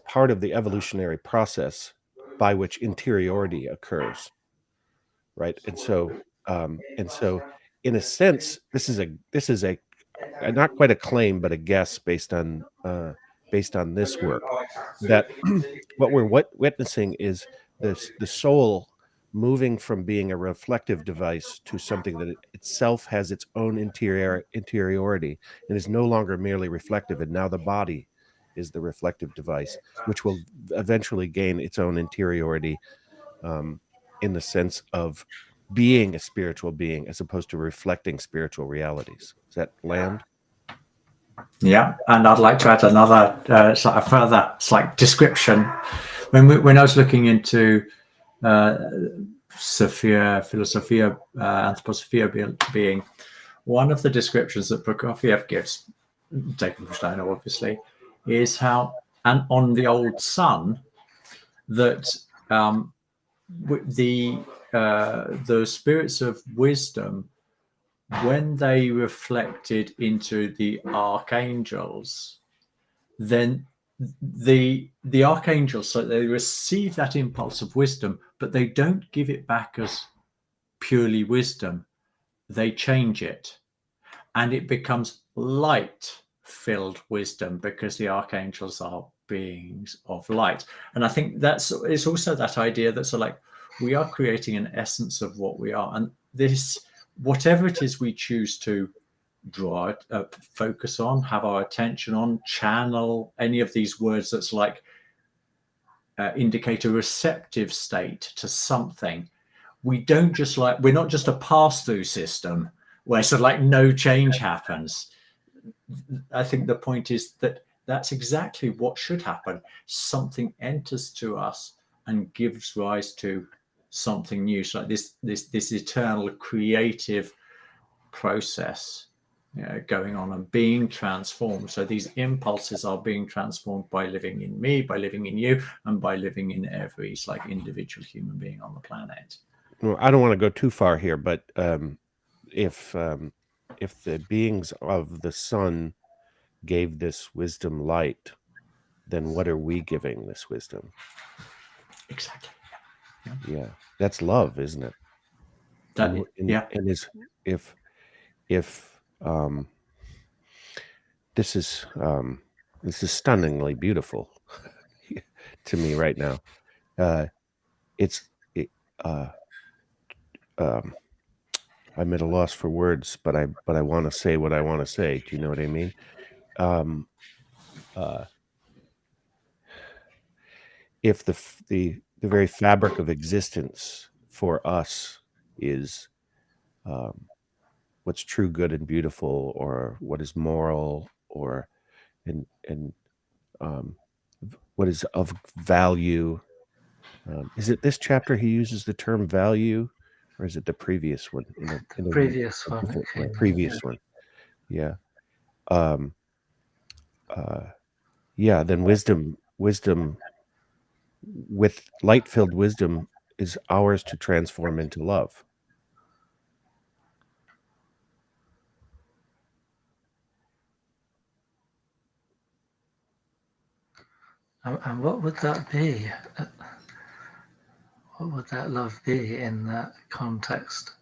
part of the evolutionary process by which interiority occurs, right? And so in a sense, this is a not quite a claim, but a guess based on this work, that what we're witnessing is the soul moving from being a reflective device to something that itself has its own interiority and is no longer merely reflective. And now the body is the reflective device, which will eventually gain its own interiority, in the sense of being a spiritual being as opposed to reflecting spiritual realities. Does that land? Yeah, and I'd like to add another sort of further description. When I was looking into Philosophia, Anthroposophia being, one of the descriptions that Prokofiev gives, taken from Steiner obviously, is how, and on the old sun, that the spirits of wisdom, when they reflected into the archangels, then the archangels, so they receive that impulse of wisdom, but they don't give it back as purely wisdom. They change it, and it becomes light-filled wisdom, because the archangels are beings of light. And I think it's also that idea that we are creating an essence of what we are, and this, whatever it is we choose to focus on, have our attention on, channel any of these words that's like indicate a receptive state to something. We're not just a pass-through system where sort of like no change happens. I think the point is that that's exactly what should happen. Something enters to us and gives rise to something new. So like this eternal creative process going on and being transformed. So these impulses are being transformed by living in me, by living in you, and by living in every like individual human being on the planet. Well, I don't want to go too far here, but if the beings of the sun gave this wisdom light, then what are we giving this wisdom? Exactly. Yeah, that's love, isn't it? And if this is stunningly beautiful to me right now. I'm at a loss for words, but I want to say what I want to say. Do you know what I mean? If the very fabric of existence for us is what's true, good, and beautiful, or what is moral, or and what is of value. Is it this chapter he uses the term value, or is it the previous one? The previous one. Previous one. Yeah. Then wisdom with light-filled wisdom is ours to transform into love. And what would that be? What would that love be in that context?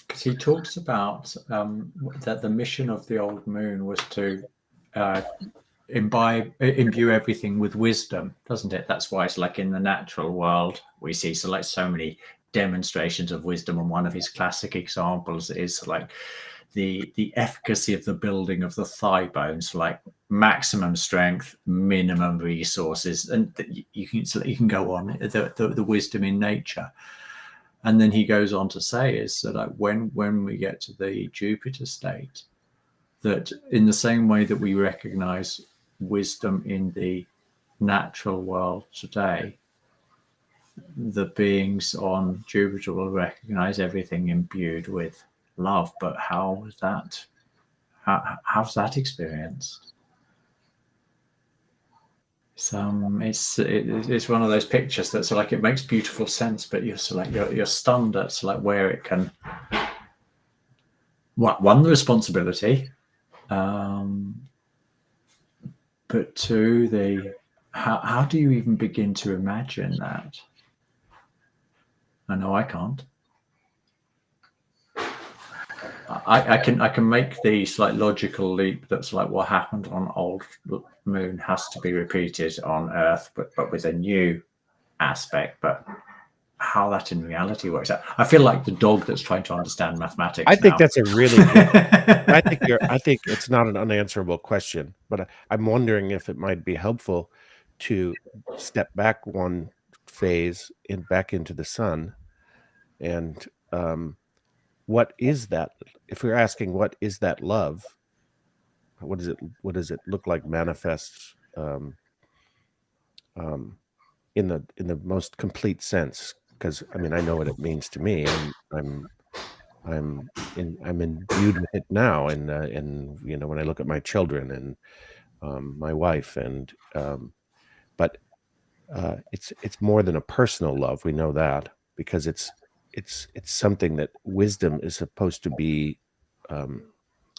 Because he talks about that the mission of the old moon was to imbue everything with wisdom, doesn't it? That's why it's like in the natural world we see so many demonstrations of wisdom, and one of his classic examples is like the efficacy of the building of the thigh bones, like maximum strength, minimum resources, and you can go on the wisdom in nature. And then he goes on to say is that like when we get to the Jupiter state, that in the same way that we recognize wisdom in the natural world today, the beings on Jupiter will recognize everything imbued with love. But how's that experienced? It's one of those pictures that's like it makes beautiful sense, but you're stunned at where it can. One, the responsibility, but two, how do you even begin to imagine that? I know I can't. I can make the logical leap that's like what happened on old moon has to be repeated on Earth, but with a new aspect. But how that in reality works out, I feel like the dog that's trying to understand mathematics. I think that's a really good. I think it's not an unanswerable question, but I'm wondering if it might be helpful to step back one phase back into the sun, and what is that? If we're asking what is that love, what does it look like manifests in the most complete sense? Because I mean, I know what it means to me, and I'm imbued with it now, and when I look at my children and my wife, and but it's more than a personal love. We know that because it's something that wisdom is supposed to be.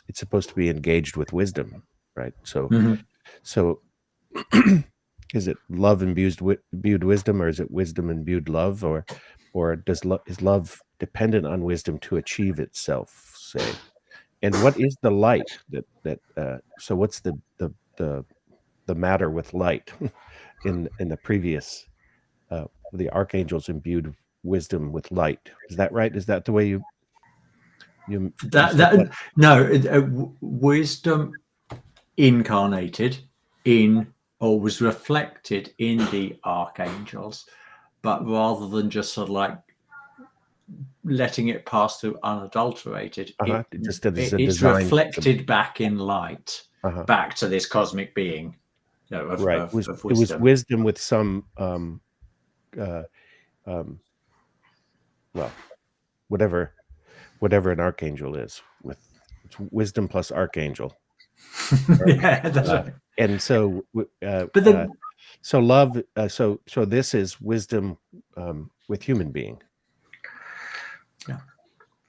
It's supposed to be engaged with wisdom, right? So, so is it love imbued wisdom, or is it wisdom imbued love, or is love dependent on wisdom to achieve itself? Say, and what is the light that? So, what's the matter with light in the previous? The archangels imbued wisdom with light. Is that right? Is that the way you? Wisdom incarnated in, or was reflected in the archangels, but rather than just sort of like letting it pass through unadulterated, it's reflected back in light, back to this cosmic being, of wisdom. It was wisdom with some well, whatever an archangel is, with it's wisdom plus archangel. Yeah, that's right. And so but then so love so this is wisdom with human being. Yeah,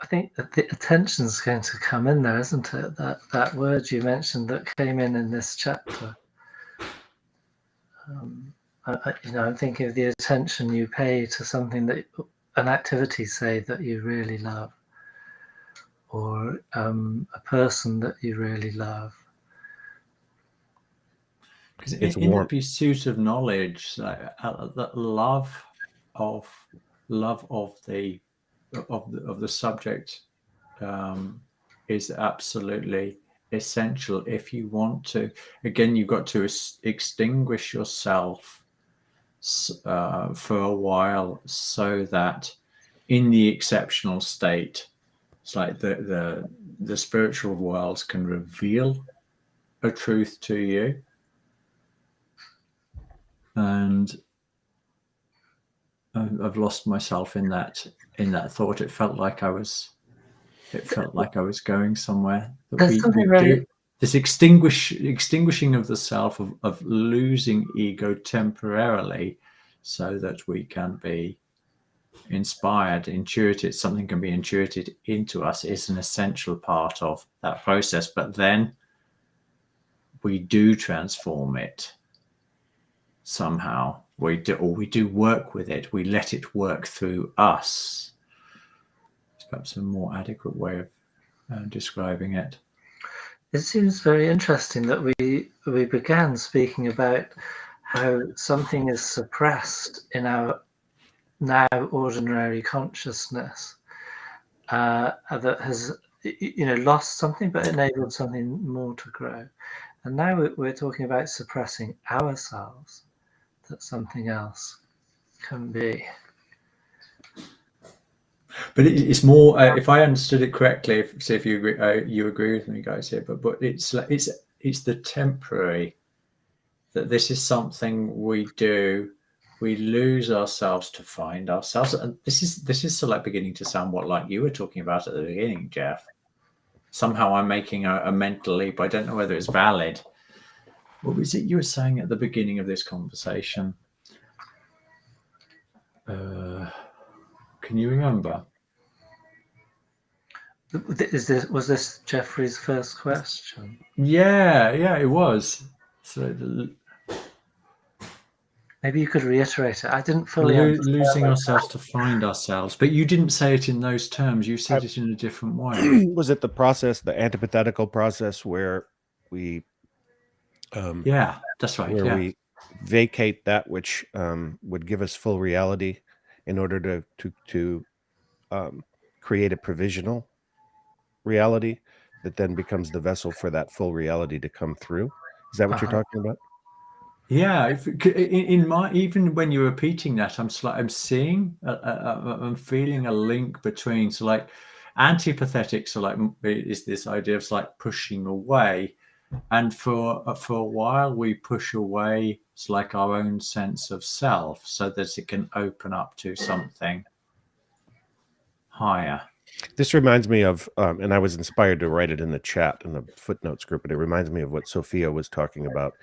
I think that the attention is going to come in there, isn't it? That word you mentioned that came in this chapter. I'm thinking of the attention you pay to something that an activity, say, that you really love, or a person that you really love. Because in the pursuit of knowledge, that love of the subject is absolutely essential. If you want to, again, you've got to extinguish yourself for a while, so that in the exceptional state, it's like the spiritual worlds can reveal a truth to you. And I've lost myself in that thought. It felt like I was going somewhere. This extinguishing of the self, of losing ego temporarily, so that we can be inspired, intuited. Something can be intuited into us is an essential part of that process. But then we do transform it somehow. We do work with it. We let it work through us. It's perhaps a more adequate way of describing it. It seems very interesting that we began speaking about how something is suppressed in our now ordinary consciousness, that has lost something but enabled something more to grow. And now we're talking about suppressing ourselves, that something else can be. But it's more, if I understood it correctly, if you agree, you agree with me, guys, here. But it's the temporary, that this is something we do. We lose ourselves to find ourselves, and this is sort of like beginning to sound what like you were talking about at the beginning, Jeff. Somehow I'm making a mental leap. I don't know whether it's valid. What was it you were saying at the beginning of this conversation? Can you remember? Was this Jeffrey's first question? Yeah, it was. So maybe you could reiterate it. I didn't fully understand. Losing ourselves to find ourselves, but you didn't say it in those terms. You said it in a different way. Was it the process, the antithetical process, where we? Yeah, that's right. Where we vacate that which would give us full reality, in order to create a provisional reality that then becomes the vessel for that full reality to come through. Is that what you're talking about? Yeah, even when you're repeating that, I'm seeing, I'm feeling a link between, so like antipathetic, so like is this idea of like pushing away, and for a while we push away, it's like our own sense of self, so that it can open up to something higher. This reminds me of, and I was inspired to write it in the chat in the footnotes group, but it reminds me of what Sophia was talking about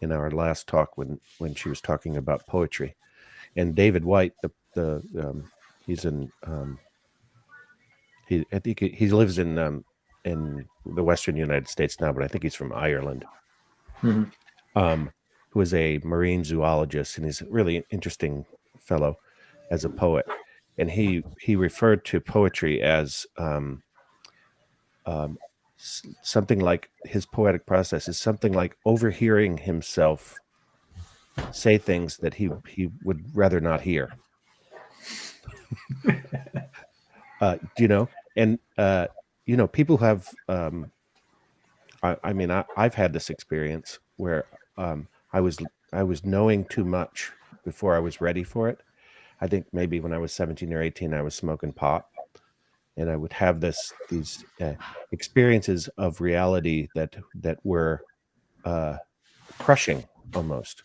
in our last talk when she was talking about poetry. And David White, he's in, I think he lives in the Western United States now, but I think he's from Ireland. Mm-hmm. Who is a marine zoologist, and he's a really interesting fellow as a poet. And he referred to poetry as something like, his poetic process is something like overhearing himself say things that he would rather not hear. And people have. I mean, I've had this experience where I was knowing too much before I was ready for it. I think maybe when I was 17 or 18, I was smoking pot, and I would have these experiences of reality that were crushing almost,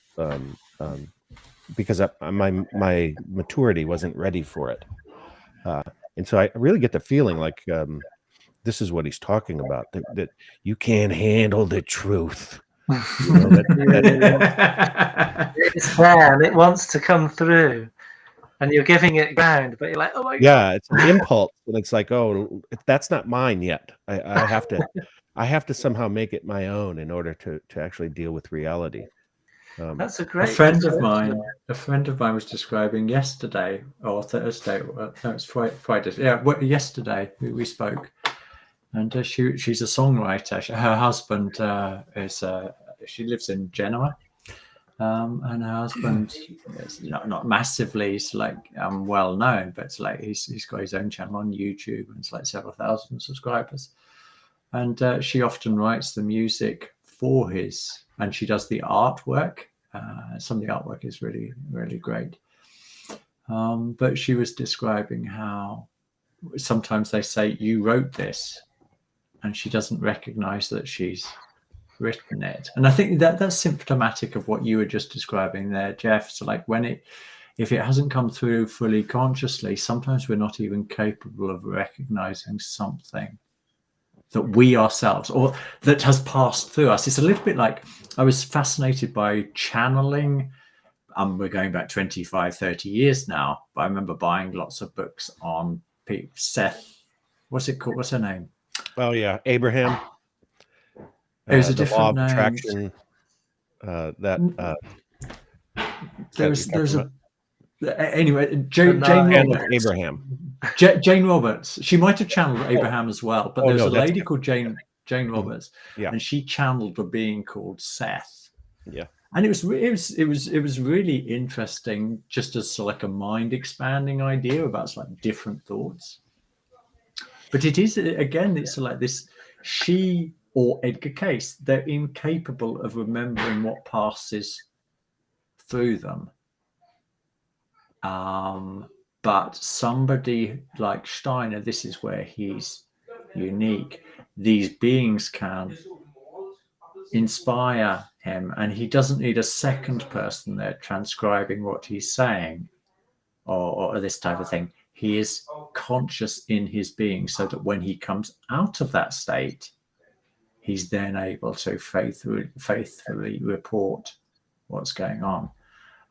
because my maturity wasn't ready for it, and so I really get the feeling like this is what he's talking about, that you can't handle the truth. It's there and it wants to come through, and you're giving it ground, but you're like, oh my god. It's an impulse, and it's like, oh, that's not mine yet. I have to somehow make it my own in order to actually deal with reality. That's a A great friend of description. mine was describing yesterday or Thursday. No, it's Friday. Yeah, yesterday we spoke, and she's a songwriter. Her husband she lives in Genoa, and her husband is not massively well known, but it's like he's got his own channel on YouTube, and it's like several thousand subscribers. And she often writes the music for his, and she does the artwork. Some of the artwork is really, really great. But she was describing how sometimes they say, you wrote this, and she doesn't recognize that she's written it. And I think that's symptomatic of what you were just describing there, Jeff. So like if it hasn't come through fully consciously, sometimes we're not even capable of recognizing something that we ourselves, or that has passed through us. It's a little bit like, I was fascinated by channeling. We're going back 25, 30 years now, but I remember buying lots of books on Seth. What's it called? What's her name? Oh yeah, Abraham. It was a the different law of name. attraction. There's a anyway. Jane Roberts. Abraham. Jane Roberts. She might have channeled Abraham as well, but there's a lady called Jane Roberts, and she channeled a being called Seth. Yeah, and it was really interesting, just as like a mind expanding idea about like different thoughts. But it is, again, it's like this, she or Edgar Cayce, they're incapable of remembering what passes through them. But somebody like Steiner, this is where he's unique. These beings can inspire him, and he doesn't need a second person there transcribing what he's saying or this type of thing. He is conscious in his being, so that when he comes out of that state, he's then able to faithfully report what's going on.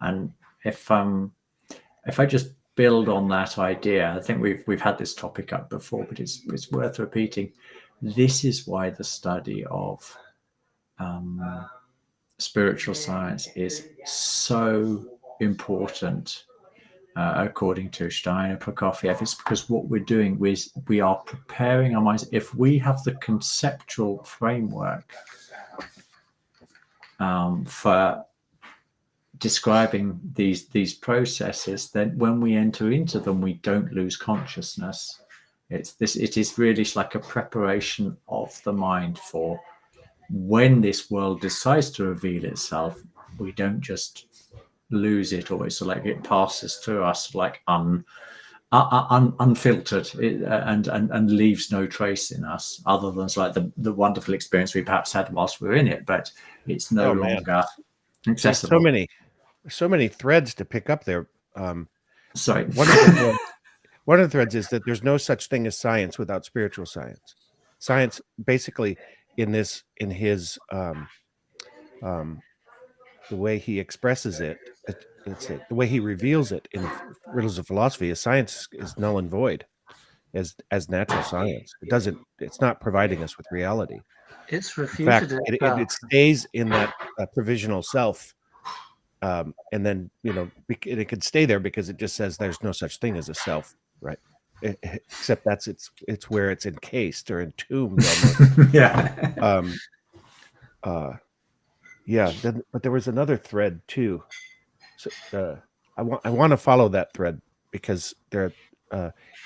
And if I just build on that idea, I think we've had this topic up before, but it's worth repeating. This is why the study of spiritual science is so important, according to Steiner, Prokofiev. It's because what we're doing is we are preparing our minds. If we have the conceptual framework for describing these processes, then when we enter into them, we don't lose consciousness. It is really like a preparation of the mind for when this world decides to reveal itself. We don't just lose it, or it's like it passes through us like unfiltered, and leaves no trace in us, other than like the wonderful experience we perhaps had whilst we're in it, but it's no longer accessible. There's so many threads to pick up there. Sorry. One of the threads is that there's no such thing as science without spiritual science. Science, basically, in his the way he expresses it, the way he reveals it in Riddles of Philosophy, is science is null and void as natural science. It's not providing us with reality. It's refuted itself. It stays in that provisional self. And then, it could stay there because it just says there's no such thing as a self, right? Except it's where it's encased or entombed. Yeah. But there was another thread too. So I want to follow that thread, because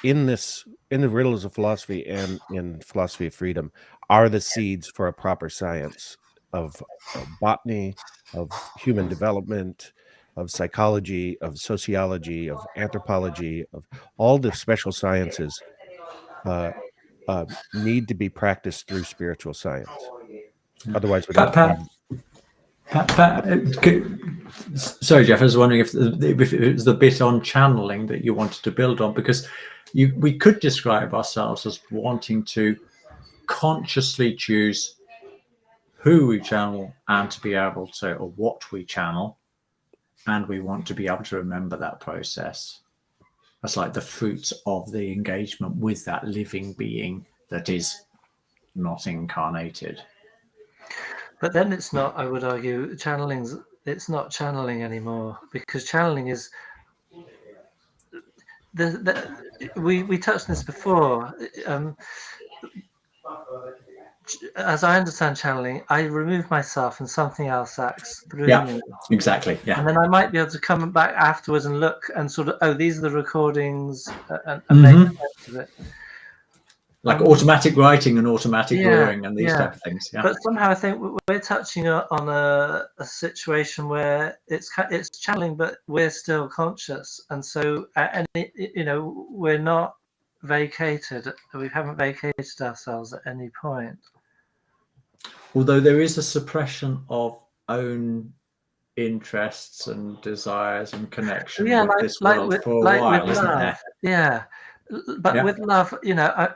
in the riddles of philosophy and in philosophy of freedom are the seeds for a proper science of botany, of human development, of psychology, of sociology, of anthropology, of all the special sciences uh, need to be practiced through spiritual science. Otherwise, we don't Pat, sorry, Jeff, I was wondering if it was the bit on channeling that you wanted to build on, because we could describe ourselves as wanting to consciously choose who we channel and to be able to, or what we channel, and we want to be able to remember that process. That's like the fruits of the engagement with that living being that is not incarnated. But then it's not, I would argue, it's not channeling anymore, because channeling is we touched on this before. As I understand channeling, I remove myself and something else acts through me. Exactly. Yeah. And then I might be able to come back afterwards and look and sort of, oh, these are the recordings, and make sense of it. Like automatic writing and automatic drawing and these type of things. Yeah. But somehow I think we're touching on a situation where it's channeling, but we're still conscious, and so we're not vacated. We haven't vacated ourselves at any point. Although there is a suppression of own interests and desires and connection with this world for a while, isn't there? Yeah. But with love,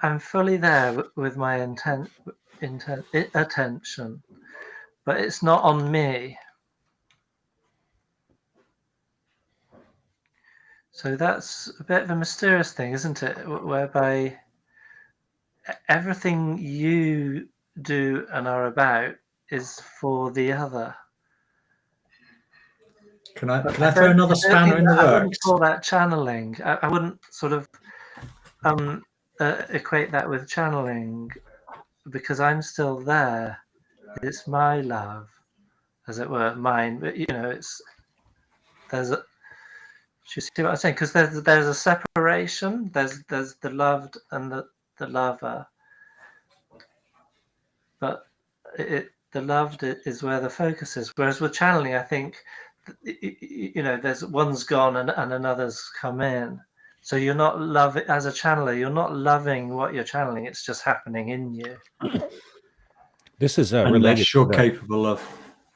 I'm fully there with my attention, but it's not on me. So that's a bit of a mysterious thing, isn't it? Whereby everything you do and are about is for the other. Can I throw another spanner in the works? I wouldn't call that channeling. I wouldn't sort of equate that with channeling, because I'm still there. It's my love, as it were, mine. But do you see what I'm saying? Because there's a separation. There's the loved and the lover, but the loved is where the focus is. Whereas with channeling, I think there's one's gone and another's come in. So you're not loving as a channeler. You're not loving what you're channeling. It's just happening in you. This is unless you're capable of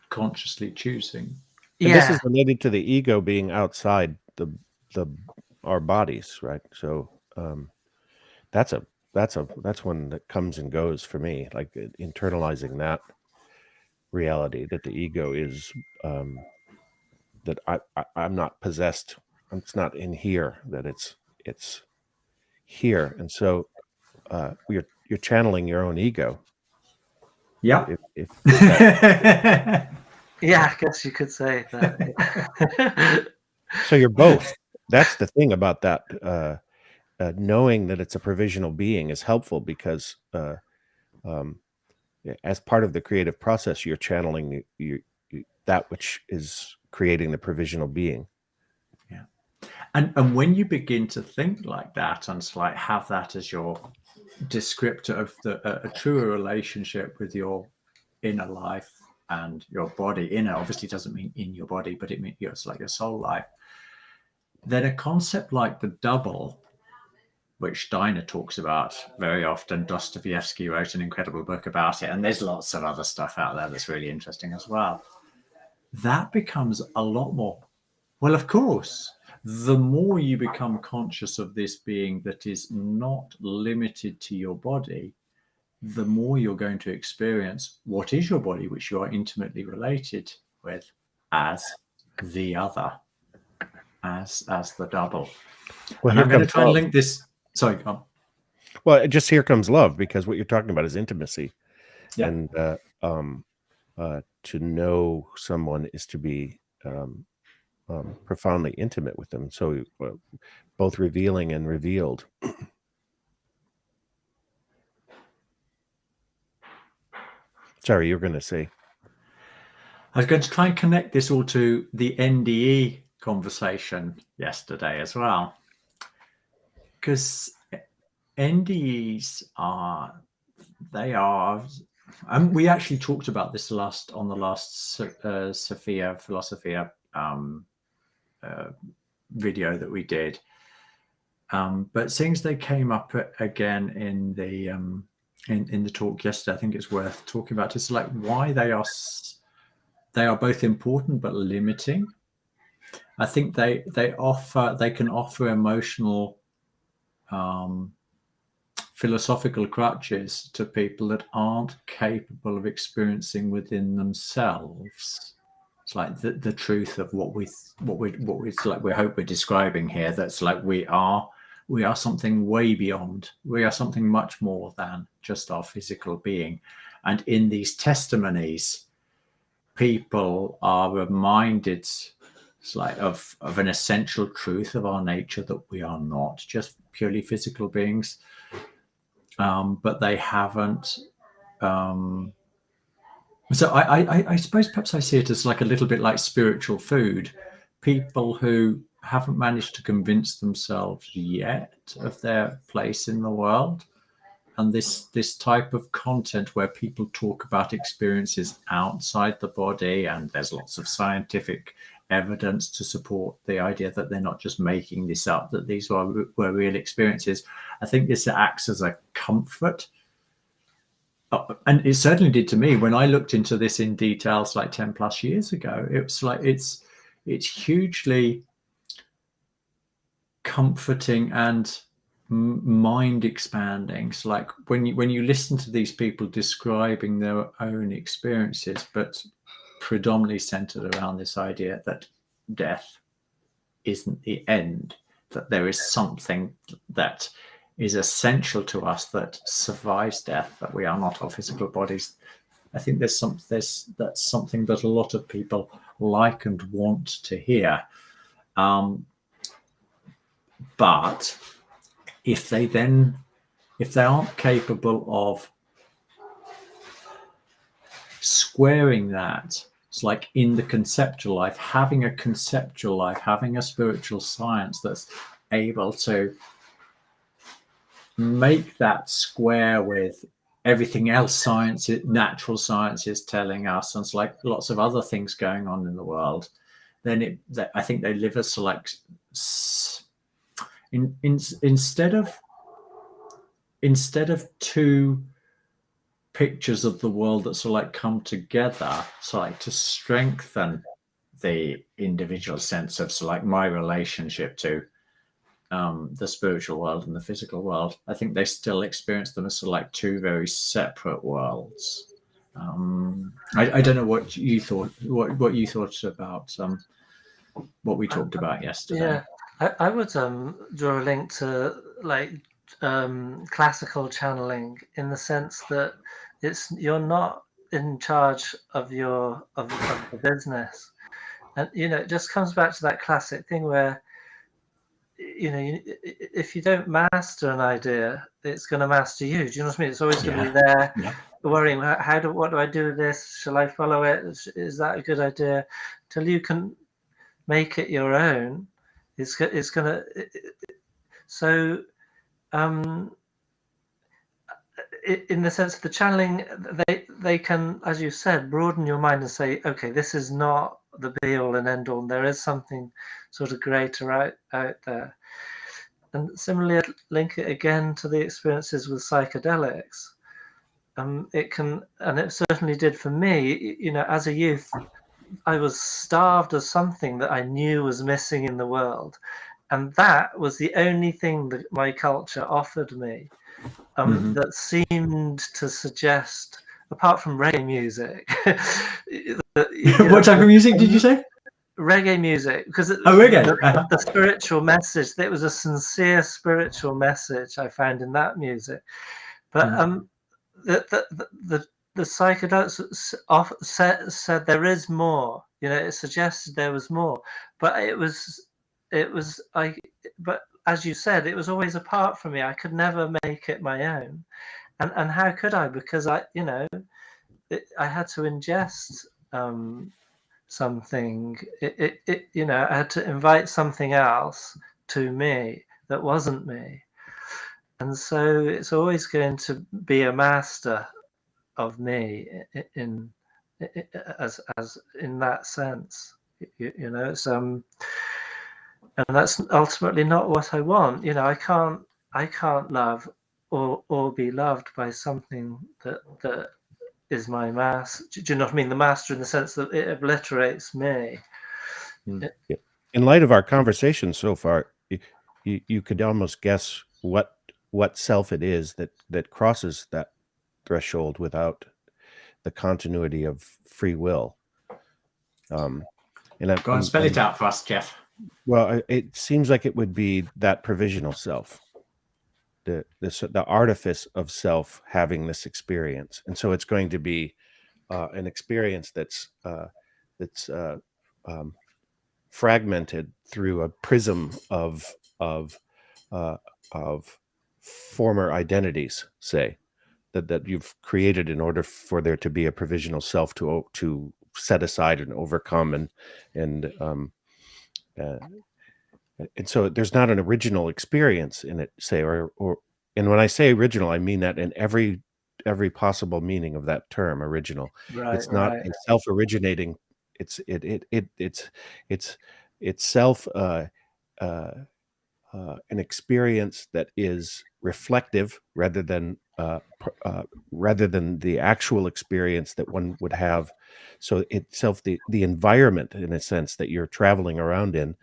consciously choosing. This is related to the ego being outside our bodies, right? So that's one that comes and goes for me, like internalizing that reality that the ego is that I'm not possessed. It's not in here, that it's here. And so you're channeling your own ego. Yeah. Yeah, I guess you could say that. So you're both. That's the thing about that. Knowing that it's a provisional being is helpful, because as part of the creative process, you're channeling that which is creating the provisional being. Yeah. And when you begin to think like that and like have that as your descriptor of a truer relationship with your inner life and your body, inner obviously doesn't mean in your body, but it means it's like your soul life, then a concept like the double, which Steiner talks about very often, Dostoevsky wrote an incredible book about it, and there's lots of other stuff out there that's really interesting as well. That becomes a lot more, well, of course, the more you become conscious of this being that is not limited to your body, the more you're going to experience what is your body, which you are intimately related with, as the other, as the double. Well, and I'm going to try and link this. Sorry, go on. Well, just here comes love, because what you're talking about is intimacy. Yeah. And to know someone is to be profoundly intimate with them. So both revealing and revealed. Sorry, you were going to say. I was going to try and connect this all to the NDE conversation yesterday as well. because NDEs and we actually talked about this on the last Sophia Philosophia video that we did. But since they came up again in the talk yesterday, I think it's worth talking about. It's like why they are both important but limiting. I think they can offer emotional philosophical crutches to people that aren't capable of experiencing within themselves. It's like the truth of what we hope we're describing here. That's like we are something way beyond. We are something much more than just our physical being. And in these testimonies, people are reminded of an essential truth of our nature, that we are not just purely physical beings. But they haven't. So I suppose perhaps I see it as like a little bit like spiritual food. People who haven't managed to convince themselves yet of their place in the world, and this type of content where people talk about experiences outside the body, and there's lots of scientific evidence to support the idea that they're not just making this up, that these were real experiences. I think this acts as a comfort. And it certainly did to me when I looked into this in details like 10 plus years ago. It's like it's hugely comforting and mind expanding. So like when you listen to these people describing their own experiences, but predominantly centered around this idea that death isn't the end, that there is something that is essential to us that survives death, that we are not our physical bodies. I think that's something that a lot of people like and want to hear. But if they aren't capable of squaring that, it's like in the conceptual life, having a conceptual life, having a spiritual science that's able to make that square with everything else natural science is telling us, and it's like lots of other things going on in the world, then I think they live as like instead of two pictures of the world that sort of like come together, so like to strengthen the individual sense of so like my relationship to the spiritual world and the physical world. I think they still experience them as sort of like two very separate worlds. I don't know what you thought. What you thought about what we talked about yesterday. Yeah, I would draw a link to like classical channeling, in the sense that you're not in charge of the business, and it just comes back to that classic thing where if you don't master an idea, it's going to master you. Do you know what I mean? It's always going to be there, worrying what do I do with this? Shall I follow it? Is that a good idea? Till you can make it your own, it's going to. So, in the sense of the channeling, they can, as you said, broaden your mind and say, okay, this is not the be all and end all. There is something sort of greater out there. And similarly, I'd link it again to the experiences with psychedelics. It can, and it certainly did for me. As a youth, I was starved of something that I knew was missing in the world, and that was the only thing that my culture offered me. That seemed to suggest, apart from reggae music. What type of music did you say? Reggae music, because reggae. The spiritual message, it was a sincere spiritual message I found in that music. But the psychedelics said there is more. It suggested there was more, but but as you said, it was always apart from me. I could never make it my own, and how could I? Because I had to ingest something. I had to invite something else to me that wasn't me, and so it's always going to be a master of me as in that sense. You know, it's and that's ultimately not what I want. You know, I can't love or be loved by something that is my master. Do you know what I mean? The master in the sense that it obliterates me. Yeah. In light of our conversation so far, you could almost guess what self it is that crosses that threshold without the continuity of free will. And Go on, spell it out for us, Jeff. Well, it seems like it would be that provisional self, the artifice of self having this experience, and so it's going to be an experience that's fragmented through a prism of former identities, say that you've created in order for there to be a provisional self to set aside and overcome and so there's not an original experience in it, say, or and when I say original, I mean that in every possible meaning of that term, original. Right, It's not right. a self-originating. It's self an experience that is reflective rather than the actual experience that one would have. So itself, the environment, in a sense, that you're traveling around in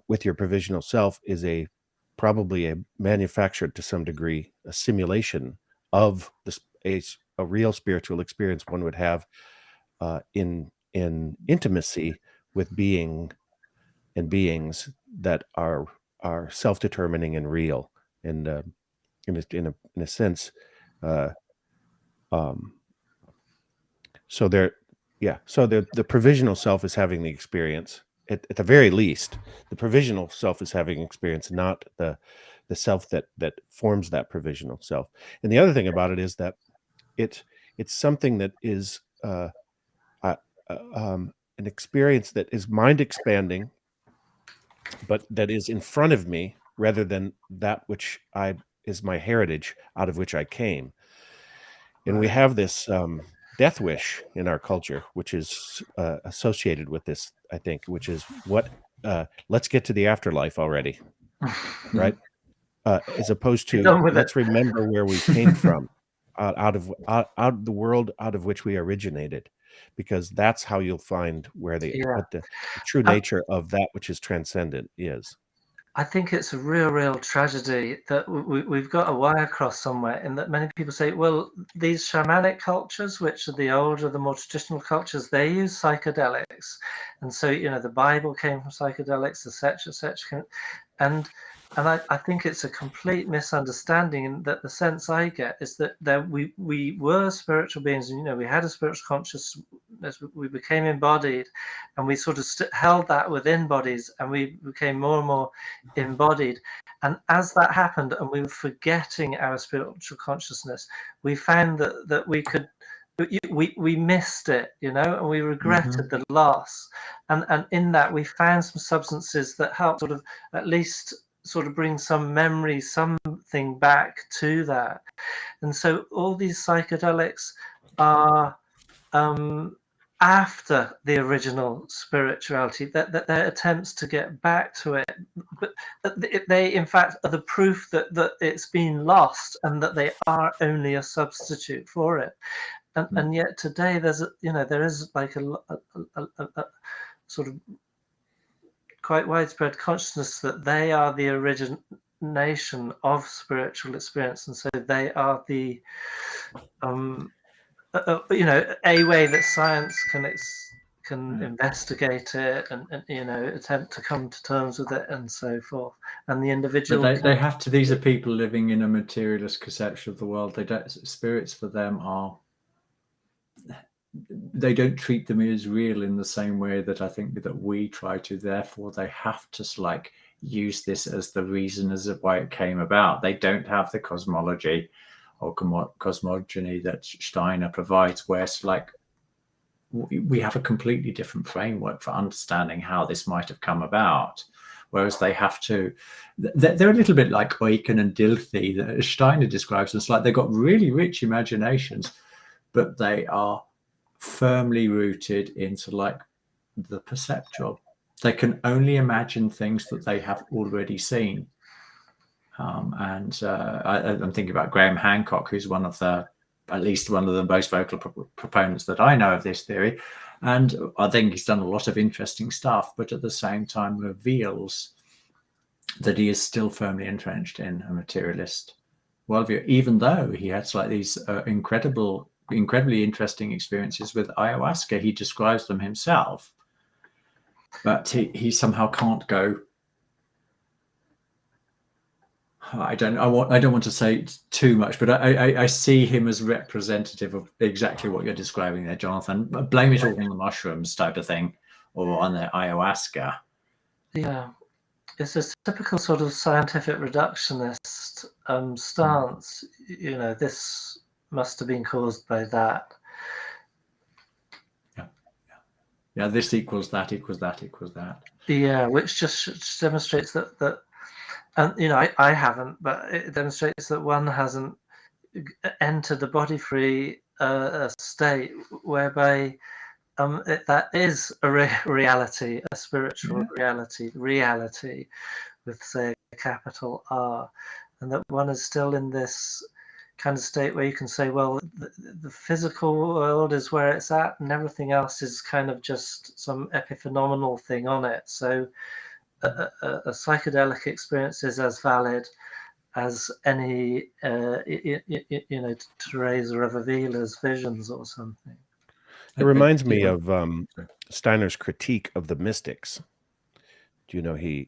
with your provisional self is probably a manufactured, to some degree, a simulation of a real spiritual experience one would have in intimacy with beings that are self-determining and real, and in a sense, so the provisional self is having the experience. At the very least, the provisional self is having experience, not the self that forms that provisional self. And the other thing about it is that it's something that is an experience that is mind expanding, but that is in front of me rather than that which is my heritage, out of which I came. And we have this death wish in our culture, which is associated with this, I think, which is let's get to the afterlife already, right? As opposed to let's remember where we came from, out of the world out of which we originated, because that's how you'll find what the true nature of that which is transcendent is. I think it's a real tragedy that we've got a wire cross somewhere, in that many people say, well, these shamanic cultures, which are the older, the more traditional cultures, they use psychedelics. And so, you know, the Bible came from psychedelics, etc. And I think it's a complete misunderstanding, and that the sense I get is that we were spiritual beings, and, you know, we had a spiritual consciousness, we became embodied, and we sort of held that within bodies, and we became more and more embodied. And as that happened, and we were forgetting our spiritual consciousness, we found that we missed it, you know, and we regretted the loss. And in that, we found some substances that helped sort of at least sort of bring some memory, something back to that. And so all these psychedelics are after the original spirituality, that their attempts to get back to it, but they in fact are the proof that it's been lost, and that they are only a substitute for it. And yet today there is like a sort of quite widespread consciousness that they are the origination of spiritual experience, and so they are the a way that science can investigate it and you know, attempt to come to terms with it and so forth. And the individual, but they have to. These are people living in a materialist conception of the world. They don't. Spirits for them are. They don't treat them as real in the same way that I think that we try to. Therefore, they have to like use this as the reason as of why it came about. They don't have the cosmology or cosmogony that Steiner provides, where it's like we have a completely different framework for understanding how this might have come about. whereas they have to. They're a little bit like Eucken and Dilthey that Steiner describes. It's like they've got really rich imaginations, but they are firmly rooted into like the perceptual. They can only imagine things that they have already seen. I'm thinking about Graham Hancock, who's at least one of the most vocal proponents that I know of this theory. And I think he's done a lot of interesting stuff, but at the same time reveals that he is still firmly entrenched in a materialist worldview, even though he has like these incredibly interesting experiences with ayahuasca. He describes them himself, but he somehow can't go. I don't want to say too much, but I see him as representative of exactly what you're describing there, Jonathan. Blame it all on the mushrooms type of thing, or on the ayahuasca. Yeah, it's a typical sort of scientific reductionist stance. This must have been caused by that. Yeah. This equals that equals that equals that. Yeah, which just demonstrates that. And I haven't, but it demonstrates that one hasn't entered the body-free state whereby that is a reality, a spiritual reality with, say, a capital R, and that one is still in this kind of state where you can say, well, the physical world is where it's at, and everything else is kind of just some epiphenomenal thing on it. So a psychedelic experience is as valid as any, Teresa of Avila's visions or something. It reminds me of Steiner's critique of the mystics. Do you know he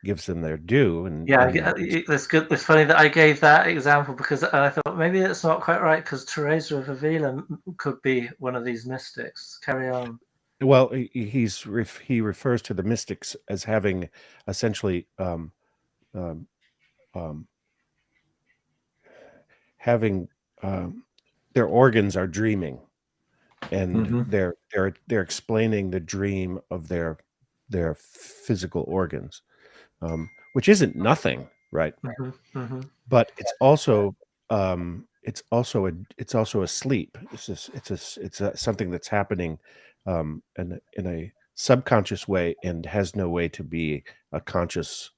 gives them their due? And it's good. It's funny that I gave that example because I thought maybe it's not quite right because Teresa of Avila could be one of these mystics. Carry on. Well, he refers to the mystics as having essentially having their organs are dreaming, and they're explaining the dream of their physical organs, which isn't nothing, right? But it's also a sleep. It's something that's happening in a subconscious way and has no way to be a conscious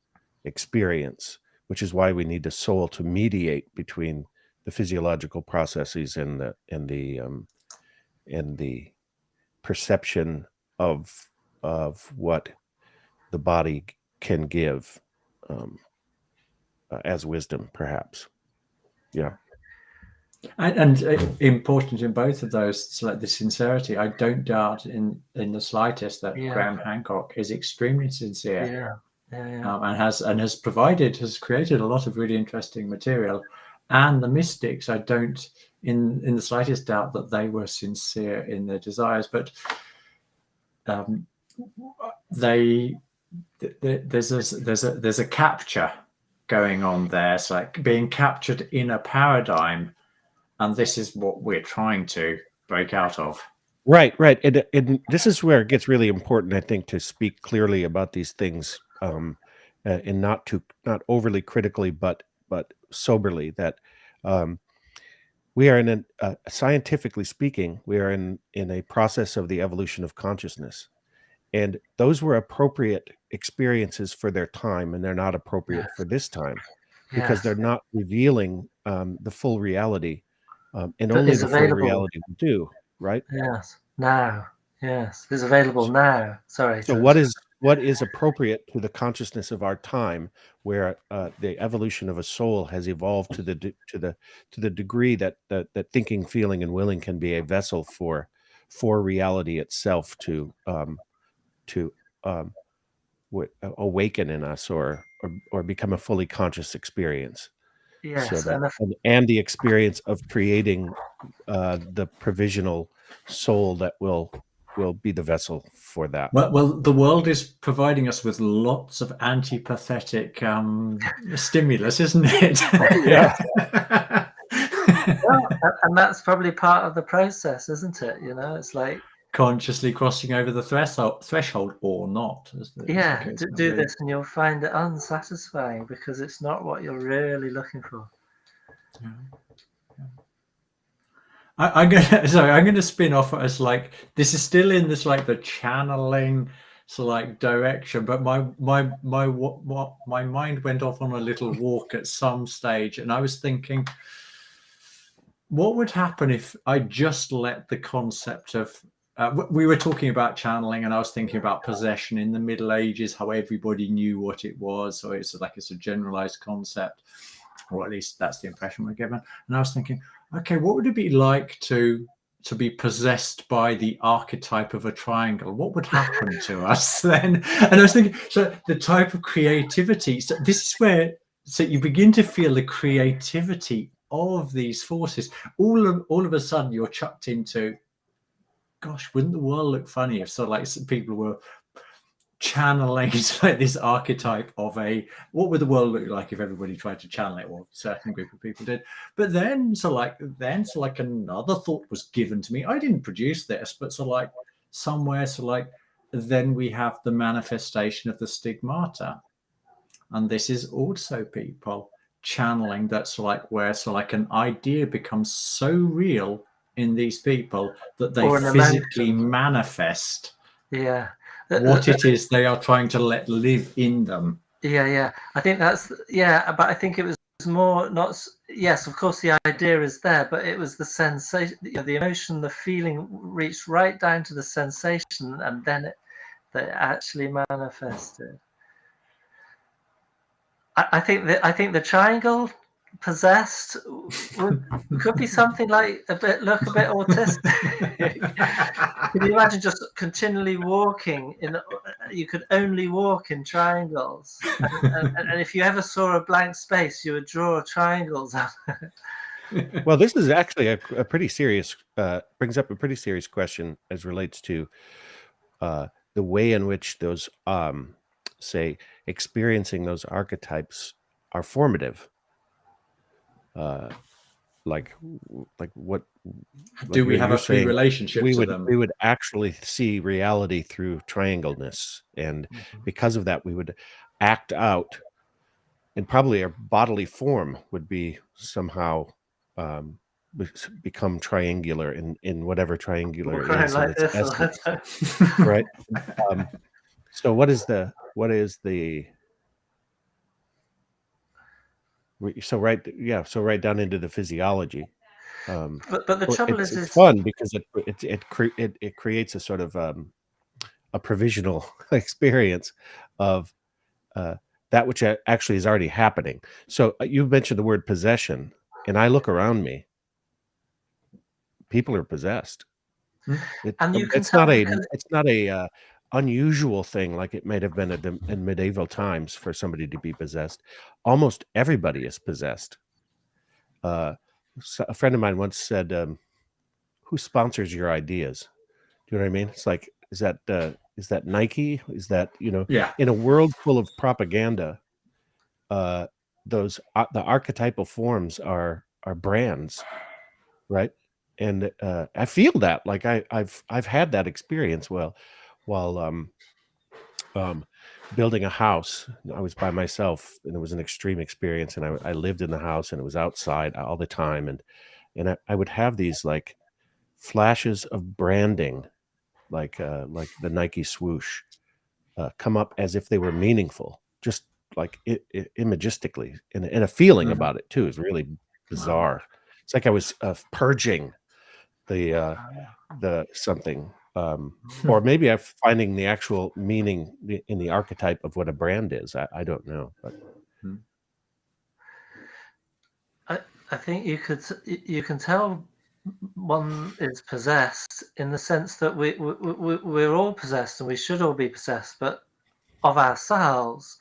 experience, which is why we need the soul to mediate between the physiological processes and the perception of what the body can give as wisdom, perhaps. Yeah. And important in both of those, it's like the sincerity. I don't doubt in the slightest that Graham Hancock is extremely sincere, and has created a lot of really interesting material. And the mystics, I don't in the slightest doubt that they were sincere in their desires, but there's a capture going on there. It's like being captured in a paradigm. And this is what we're trying to break out of. Right. And this is where it gets really important, I think, to speak clearly about these things, and not overly critically, but soberly. That we are in scientifically speaking, we are in a process of the evolution of consciousness, and those were appropriate experiences for their time, and they're not appropriate for this time because they're not revealing the full reality. And only the full reality will do, right? Yes. Now. Yes. It's available now. Sorry. So what is appropriate to the consciousness of our time, where the evolution of a soul has evolved to the degree that thinking, feeling, and willing can be a vessel for reality itself to awaken in us or become a fully conscious experience. Yes, so and the experience of creating the provisional soul that will be the vessel for that. Well, the world is providing us with lots of antipathetic stimulus, isn't it? Yeah. And that's probably part of the process, isn't it? It's like consciously crossing over the threshold or not. As the Yeah, case may do be. this and you'll find it unsatisfying because it's not what you're really looking for. Yeah. I'm gonna spin off as like this is still in this like the channeling direction, but my mind went off on a little walk at some stage, and I was thinking, what would happen if I just let the concept of we were talking about channeling, and I was thinking about possession in the Middle Ages, how everybody knew what it was, so it's a generalized concept, or at least that's the impression we're given. And I was thinking, okay, what would it be like to be possessed by the archetype of a triangle? What would happen to us then? And I was thinking, so the type of creativity. So this is where you begin to feel the creativity of these forces. All of a sudden, you're chucked into, gosh, wouldn't the world look funny if some people were channeling this archetype of what would the world look like if everybody tried to channel it, or a certain group of people did. But then another thought was given to me. I didn't produce this, but somewhere then we have the manifestation of the stigmata, and this is also people channeling. That's where an idea becomes so real in these people that they Or an physically emotion. manifest what it is they are trying to let live in them. Yeah. I think but I think it was more not. Yes, of course, the idea is there, but it was the sensation, the emotion, the feeling reached right down to the sensation, and then that actually manifested. I think the triangle possessed could be something like a bit autistic. Can you imagine just continually walking you could only walk in triangles, and if you ever saw a blank space, you would draw triangles out. Well, this is actually a pretty serious brings up a pretty serious question as relates to the way in which those say experiencing those archetypes are formative. Like what do we have you're a free saying, relationship to them? we would actually see reality through triangleness, and because of that we would act out, and probably our bodily form would be somehow become triangular in whatever triangular is in Like its this, essence. Right. So what is the so right down into the physiology. but the trouble it's is fun because it creates a sort of a provisional experience of that which actually is already happening. So you mentioned the word possession, and I look around me. People are possessed. and you can tell because It's not a unusual thing like it might have been in medieval times for somebody to be possessed. Almost everybody is possessed. A friend of mine once said, "Who sponsors your ideas?" Do you know what I mean? It's like, is that Nike? Is that, Yeah. in a world full of propaganda, those the archetypal forms are brands, right? And I feel that, like I've had that experience while building a house. I was by myself, and it was an extreme experience, and I lived in the house, and it was outside all the time, and I would have these like flashes of branding, like the Nike swoosh, come up as if they were meaningful, just like imagistically, and a feeling about it too is really bizarre. It's like I was purging the something, or maybe I'm finding the actual meaning in the archetype of what a brand is. I don't know, but I think you can tell one is possessed in the sense that we're all possessed, and we should all be possessed, but of ourselves.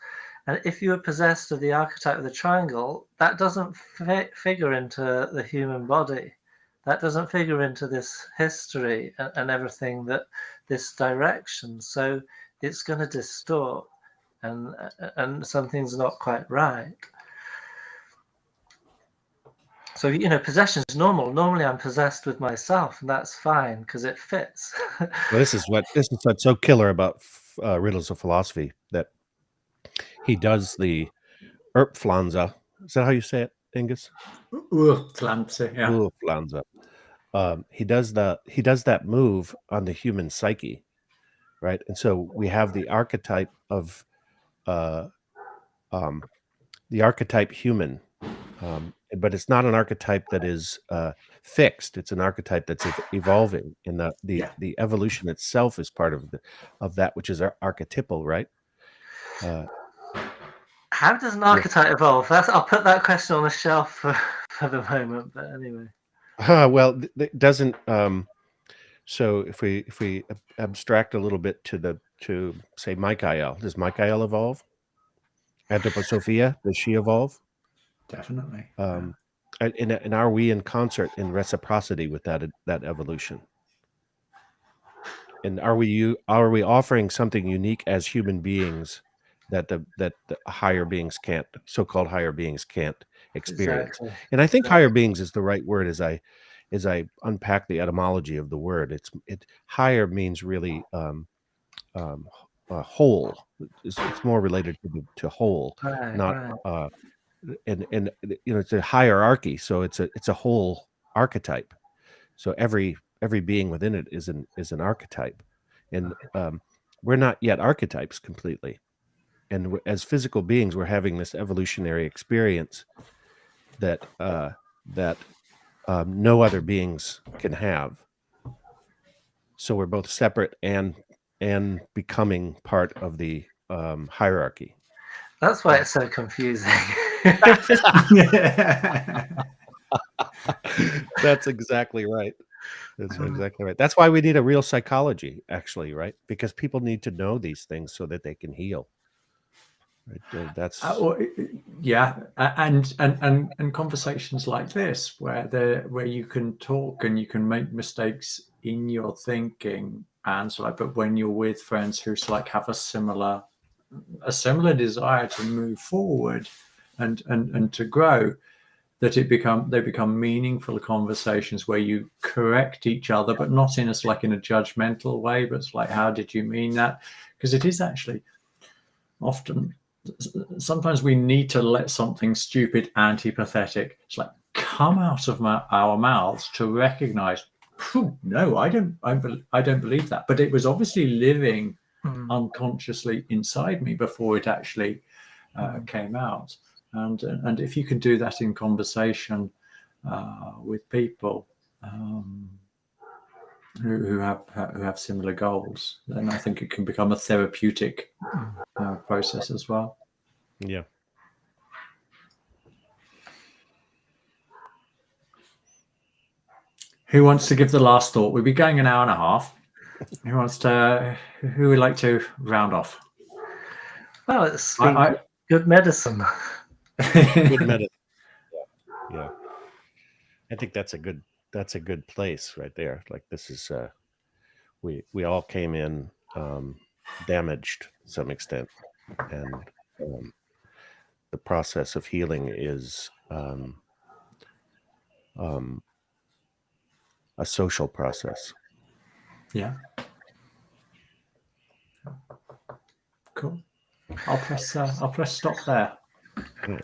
And if you are possessed of the archetype of the triangle, that doesn't figure into the human body. That doesn't figure into this history and everything, that this direction. So it's going to distort, and something's not quite right. So, possession is normal. Normally I'm possessed with myself, and that's fine because it fits. Well, this is what's so killer about Riddles of Philosophy, that he does the Erpflanze. Is that how you say it, Angus? Urpflanze, yeah. Urpflanze. He does that move on the human psyche, right? And so we have the archetype of the archetype human, but it's not an archetype that is fixed. It's an archetype that's evolving, and the evolution itself is part of that which is archetypal, right? How does an archetype evolve? I'll put that question on the shelf for the moment. But anyway, well, it doesn't. So if we abstract a little bit to say Michael, does Michael evolve? Anthroposophia, does she evolve? Definitely. And are we in concert in reciprocity with that evolution? And are we offering something unique as human beings that the higher beings can't, so-called higher beings can't experience? Exactly. And I think higher beings is the right word as I unpack the etymology of the word. Higher means really whole. It's more related to whole, Right, not right. and it's a hierarchy, so it's a whole archetype. So every being within it is an archetype, and we're not yet archetypes completely. And as physical beings, we're having this evolutionary experience that no other beings can have. So we're both separate and becoming part of the hierarchy. That's why it's so confusing. That's exactly right. That's exactly right. That's why we need a real psychology, actually, right? Because people need to know these things so that they can heal. Right? That's yeah, and conversations like this, where you can talk and you can make mistakes in your thinking, and but when you're with friends who have a similar desire to move forward and to grow, that they become meaningful conversations where you correct each other, but not in a judgmental way, but it's how did you mean that? Because it is actually often, sometimes we need to let something stupid, antipathetic, come out of our mouths to recognize, no, I don't believe that, but it was obviously living unconsciously inside me before it actually came out. And if you can do that in conversation with people who have similar goals, then I think it can become a therapeutic process as well. Yeah. Who wants to give the last thought? We'll be going an hour and a half. Who would like to round off? Well, it's good medicine. Good medicine. Yeah. I think that's a good place right there. Like, this is we all came in damaged to some extent, and the process of healing is a social process. Yeah. Cool. I'll press stop there. Yeah.